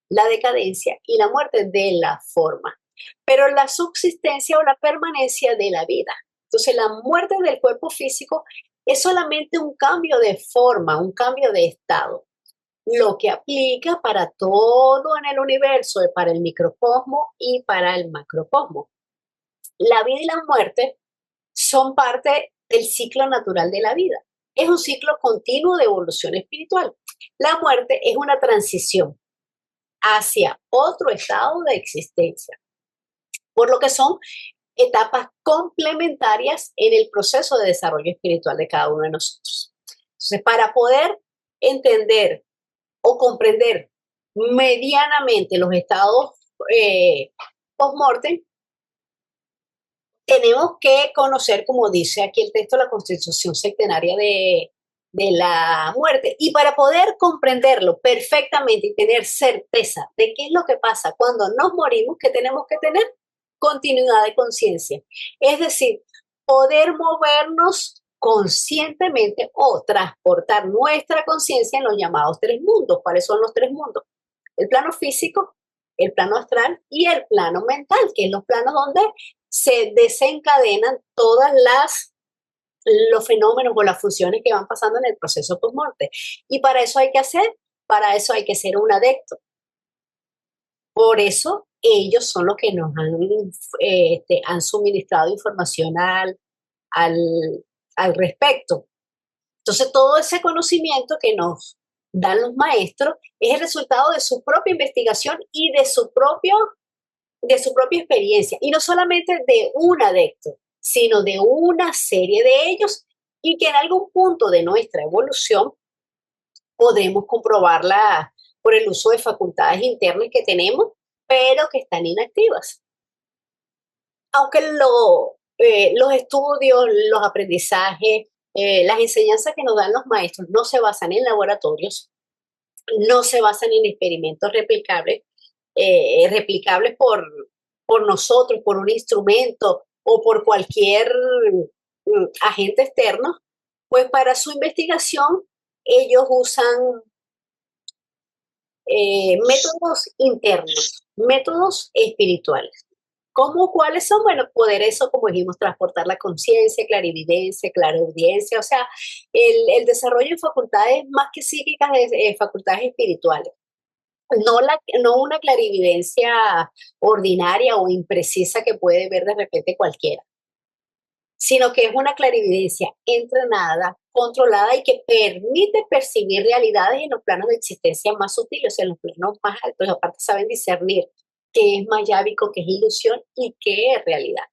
la decadencia y la muerte de la forma, pero la subsistencia o la permanencia de la vida. Entonces, la muerte del cuerpo físico es solamente un cambio de forma, un cambio de estado, lo que aplica para todo en el universo, para el microcosmo y para el macrocosmo. La vida y la muerte son parte del ciclo natural de la vida. Es un ciclo continuo de evolución espiritual. La muerte es una transición hacia otro estado de existencia, por lo que son etapas complementarias en el proceso de desarrollo espiritual de cada uno de nosotros. Entonces, para poder entender o comprender medianamente los estados post-mortem, tenemos que conocer, como dice aquí el texto, la constitución sectenaria de la muerte. Y para poder comprenderlo perfectamente y tener certeza de qué es lo que pasa cuando nos morimos, ¿qué tenemos que tener? Continuidad de conciencia. Es decir, poder movernos conscientemente o transportar nuestra conciencia en los llamados tres mundos. ¿Cuáles son los tres mundos? El plano físico, el plano astral y el plano mental, que es los planos donde se desencadenan todas los fenómenos o las funciones que van pasando en el proceso post-muerte. Y para eso hay que ser un adepto. Por eso ellos son los que nos han suministrado información al respecto. Entonces, todo ese conocimiento que nos dan los maestros es el resultado de su propia investigación y de su propia experiencia. Y no solamente de un adepto, sino de una serie de ellos, y que en algún punto de nuestra evolución podemos comprobarla por el uso de facultades internas que tenemos, pero que están inactivas. Aunque los estudios, los aprendizajes, las enseñanzas que nos dan los maestros no se basan en laboratorios, no se basan en experimentos replicables por nosotros, por un instrumento o por cualquier agente externo, pues para su investigación ellos usan métodos internos, métodos espirituales. ¿Cuáles son? Bueno, poder eso, como dijimos, transportar la conciencia, clarividencia, claraudiencia, o sea, el desarrollo de facultades más que psíquicas, facultades espirituales. No una clarividencia ordinaria o imprecisa que puede ver de repente cualquiera, sino que es una clarividencia entrenada, controlada y que permite percibir realidades en los planos de existencia más sutiles, en los planos más altos. Aparte saben discernir qué es mayábico, qué es ilusión y qué es realidad.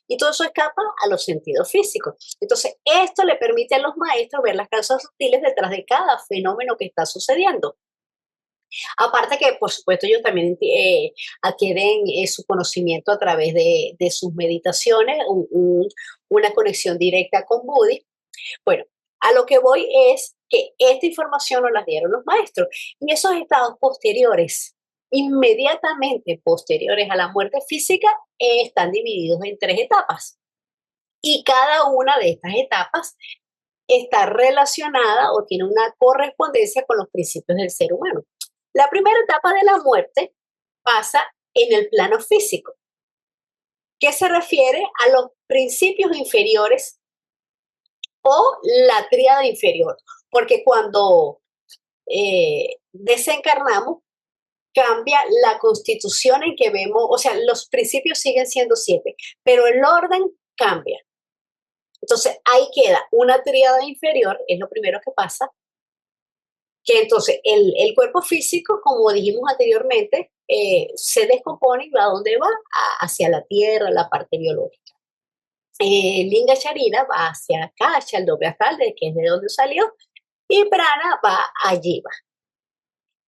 Y todo eso escapa a los sentidos físicos. Entonces, esto le permite a los maestros ver las causas sutiles detrás de cada fenómeno que está sucediendo. Aparte que, por supuesto, ellos también adquieren su conocimiento a través de sus meditaciones, una conexión directa con Buda. Bueno, a lo que voy es que esta información nos la dieron los maestros y esos estados posteriores, inmediatamente posteriores a la muerte física, están divididos en 3 etapas. Y cada una de estas etapas está relacionada o tiene una correspondencia con los principios del ser humano. La primera etapa de la muerte pasa en el plano físico, que se refiere a los principios inferiores o la tríada inferior, porque cuando desencarnamos, cambia la constitución en que vemos, o sea, los principios siguen siendo 7, pero el orden cambia. Entonces, ahí queda una tríada inferior, es lo primero que pasa, que entonces el cuerpo físico, como dijimos anteriormente, se descompone y va a dónde va, hacia la tierra, la parte biológica. Linga Sharira va hacia Kasha, el doble astral, que es de donde salió, y Prana va a Jiva.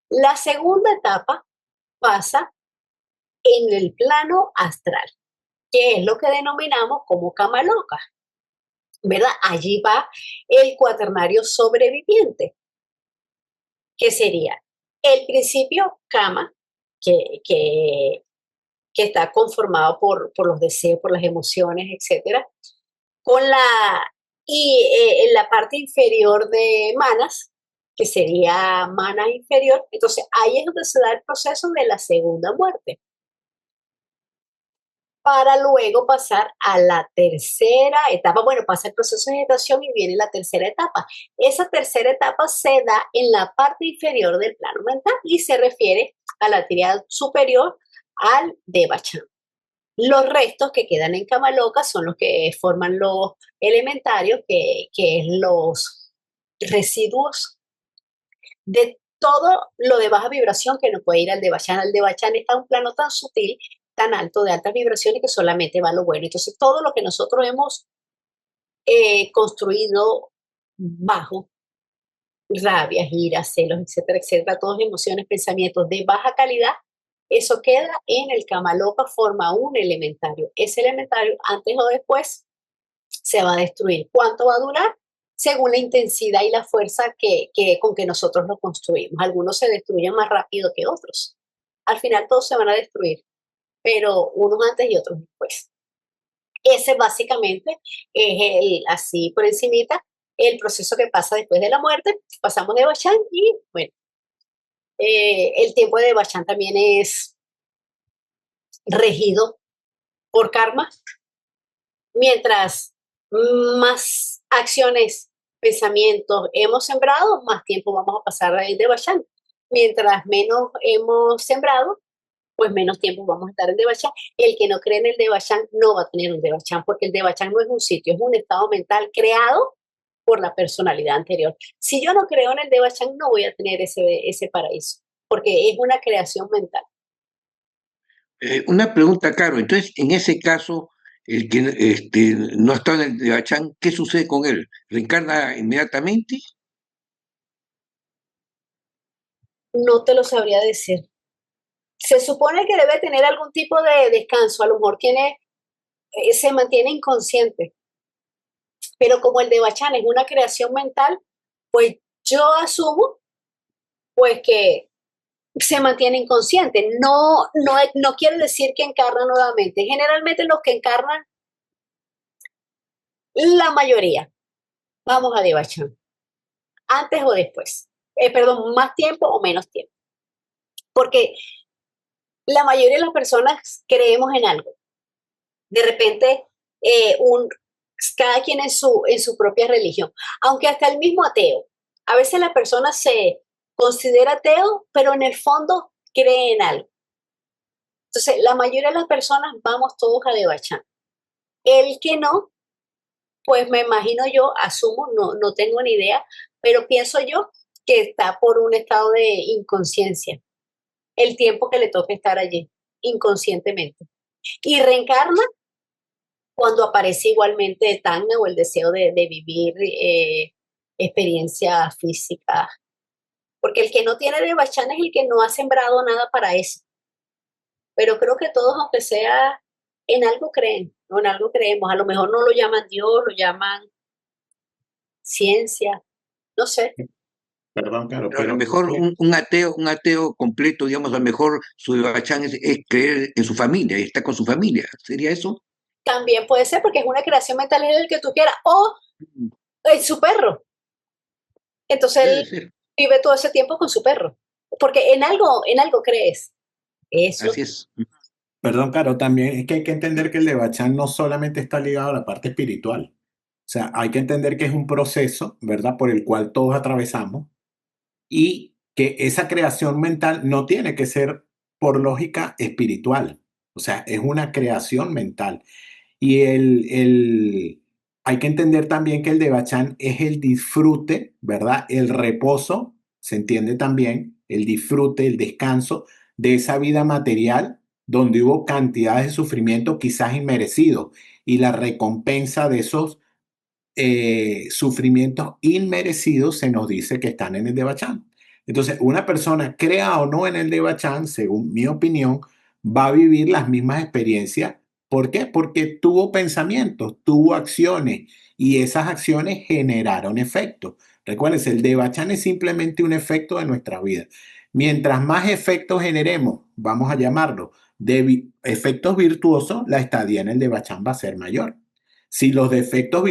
La segunda etapa pasa en el plano astral, que es lo que denominamos como Kamaloka, ¿verdad? Allí va el cuaternario sobreviviente, que sería el principio Kama, que está conformado por los deseos, por las emociones, etc. En la parte inferior de Manas, que sería Mana inferior. Entonces, ahí es donde se da el proceso de la segunda muerte, para luego pasar a la tercera etapa. Bueno, pasa el proceso de gestación y viene la tercera etapa. Esa tercera etapa se da en la parte inferior del plano mental y se refiere a la tríada superior, al Devachan. Los restos que quedan en Kamaloka son los que forman los elementarios, que es los residuos de todo lo de baja vibración que no puede ir al Devachan. Al Devachan está un plano tan sutil, tan alto, de altas vibraciones, que solamente va lo bueno. Entonces, todo lo que nosotros hemos construido bajo rabia, ira, celos, etcétera, etcétera, todas emociones, pensamientos de baja calidad, eso queda en el Kamaloka, forma un elementario. Ese elementario, antes o después, se va a destruir. ¿Cuánto va a durar? Según la intensidad y la fuerza con que nosotros lo construimos. Algunos se destruyen más rápido que otros. Al final todos se van a destruir, pero unos antes y otros después. Ese básicamente es así por encimita, el proceso que pasa después de la muerte. Pasamos de Bachán y bueno, el tiempo de Bachán también es regido por karma. Mientras más acciones, pensamientos hemos sembrado, más tiempo vamos a pasar de Bachán. Mientras menos hemos sembrado, pues menos tiempo vamos a estar en Devachan. El que no cree en el Devachan no va a tener un Devachan, porque el Devachan no es un sitio, es un estado mental creado por la personalidad anterior. Si yo no creo en el Devachan, no voy a tener ese paraíso, porque es una creación mental. Una pregunta, Caro. Entonces, en ese caso, el que no está en el Devachan, ¿qué sucede con él? ¿Reencarna inmediatamente? No te lo sabría decir. Se supone que debe tener algún tipo de descanso, a lo mejor se mantiene inconsciente, pero como el Devachan es una creación mental, pues yo asumo pues que se mantiene inconsciente. No quiere decir que encarna nuevamente. Generalmente los que encarnan, la mayoría, vamos a Devachan, antes o después. Perdón, más tiempo o menos tiempo. Porque la mayoría de las personas creemos en algo. De repente, cada quien en su propia religión. Aunque hasta el mismo ateo. A veces la persona se considera ateo, pero en el fondo cree en algo. Entonces, la mayoría de las personas vamos todos a Devachan. El que no, pues me imagino yo, asumo, no tengo ni idea, pero pienso yo que está por un estado de inconsciencia. El tiempo que le toca estar allí, inconscientemente. Y reencarna cuando aparece igualmente el Tagna o el deseo de vivir experiencias físicas. Porque el que no tiene Devachan es el que no ha sembrado nada para eso. Pero creo que todos, aunque sea en algo creen, o en algo creemos. A lo mejor no lo llaman Dios, lo llaman ciencia, no sé. Perdón, claro, A lo mejor un ateo completo, digamos, a lo mejor su Devachan es creer en su familia y está con su familia. ¿Sería eso? También puede ser porque es una creación mental en el que tú quieras. O su perro. Entonces él vive todo ese tiempo con su perro. Porque en algo crees. Eso. Así es. Perdón, Caro, también es que hay que entender que el Devachan no solamente está ligado a la parte espiritual. O sea, hay que entender que es un proceso, ¿verdad?, por el cual todos atravesamos y que esa creación mental no tiene que ser por lógica espiritual. O sea, es una creación mental. Y hay que entender también que el Devachan es el disfrute, ¿verdad? El reposo, se entiende también, el disfrute, el descanso de esa vida material donde hubo cantidades de sufrimiento quizás inmerecidos y la recompensa de esos sufrimientos inmerecidos se nos dice que están en el Devachan. Entonces, una persona, crea o no en el Devachan, según mi opinión, va a vivir las mismas experiencias. ¿Por qué? Porque tuvo pensamientos, tuvo acciones y esas acciones generaron efectos. Recuérdense, el Devachan es simplemente un efecto de nuestra vida. Mientras más efectos generemos, vamos a llamarlo, de efectos virtuosos, la estadía en el Devachan va a ser mayor. Si los defectos,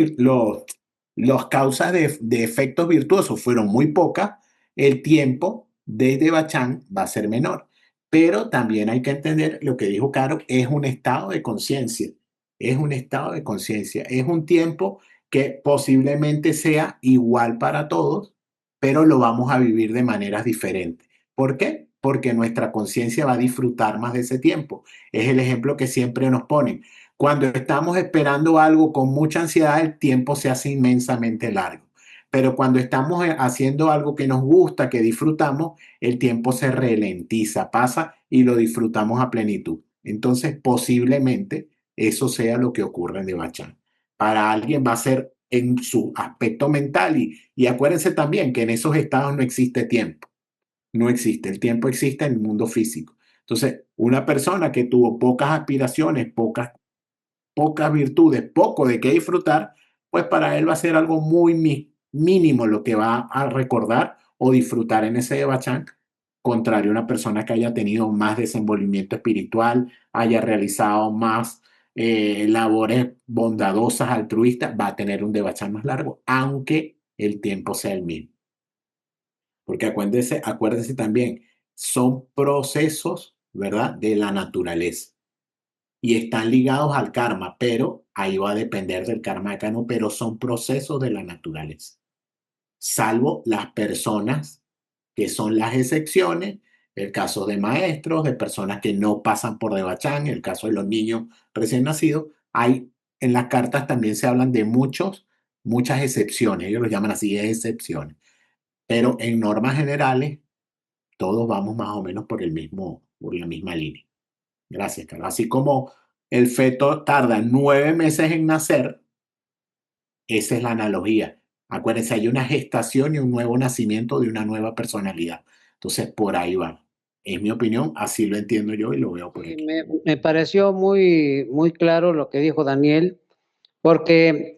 los causas de efectos virtuosos fueron muy pocas, el tiempo de Devachan va a ser menor. Pero también hay que entender lo que dijo Caro, es un estado de conciencia. Es un estado de conciencia. Es un tiempo que posiblemente sea igual para todos, pero lo vamos a vivir de maneras diferentes. ¿Por qué? Porque nuestra conciencia va a disfrutar más de ese tiempo. Es el ejemplo que siempre nos ponen. Cuando estamos esperando algo con mucha ansiedad, el tiempo se hace inmensamente largo. Pero cuando estamos haciendo algo que nos gusta, que disfrutamos, el tiempo se ralentiza, pasa y lo disfrutamos a plenitud. Entonces, posiblemente eso sea lo que ocurre en Devachan. Para alguien va a ser en su aspecto mental y acuérdense también que en esos estados no existe tiempo. No existe. El tiempo existe en el mundo físico. Entonces, una persona que tuvo pocas aspiraciones, pocas virtudes, poco de qué disfrutar, pues para él va a ser algo muy mínimo lo que va a recordar o disfrutar en ese Devachan, contrario a una persona que haya tenido más desenvolvimiento espiritual, haya realizado más labores bondadosas, altruistas, va a tener un Devachan más largo, aunque el tiempo sea el mismo. Porque acuérdense también, son procesos, ¿verdad?, de la naturaleza y están ligados al karma, pero ahí va a depender del karma de cada uno, pero son procesos de la naturaleza. Salvo las personas que son las excepciones, el caso de maestros, de personas que no pasan por Devachan, el caso de los niños recién nacidos, en las cartas también se hablan de muchas excepciones, ellos lo llaman así, excepciones. Pero en normas generales, todos vamos más o menos por la misma línea. Gracias, Carlos. Así como el feto tarda 9 meses en nacer, esa es la analogía. Acuérdense, hay una gestación y un nuevo nacimiento de una nueva personalidad. Entonces, por ahí va. En mi opinión, así lo entiendo yo y lo veo por aquí. Me pareció muy claro lo que dijo Daniel, porque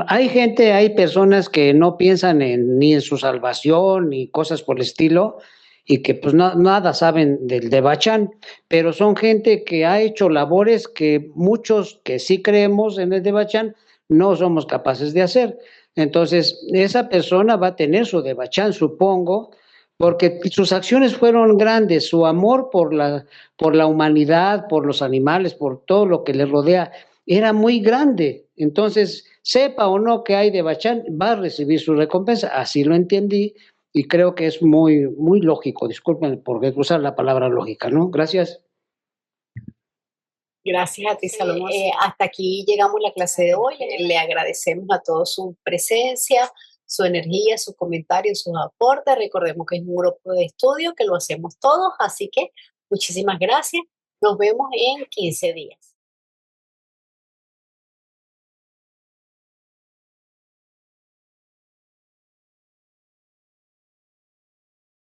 hay personas que no piensan ni en su salvación ni cosas por el estilo y que pues nada saben del Devachan, pero son gente que ha hecho labores que muchos que sí creemos en el Devachan no somos capaces de hacer. Entonces, esa persona va a tener su Devachan, supongo, porque sus acciones fueron grandes, su amor por la humanidad, por los animales, por todo lo que le rodea era muy grande. Entonces, sepa o no que hay Devachan, va a recibir su recompensa. Así lo entendí y creo que es muy lógico. Disculpen por usar la palabra lógica, ¿no? Gracias. Gracias a ti, Salomón. Hasta aquí llegamos la clase de hoy. Le agradecemos a todos su presencia, su energía, sus comentarios, sus aportes. Recordemos que es un grupo de estudio que lo hacemos todos, así que muchísimas gracias. Nos vemos en 15 días.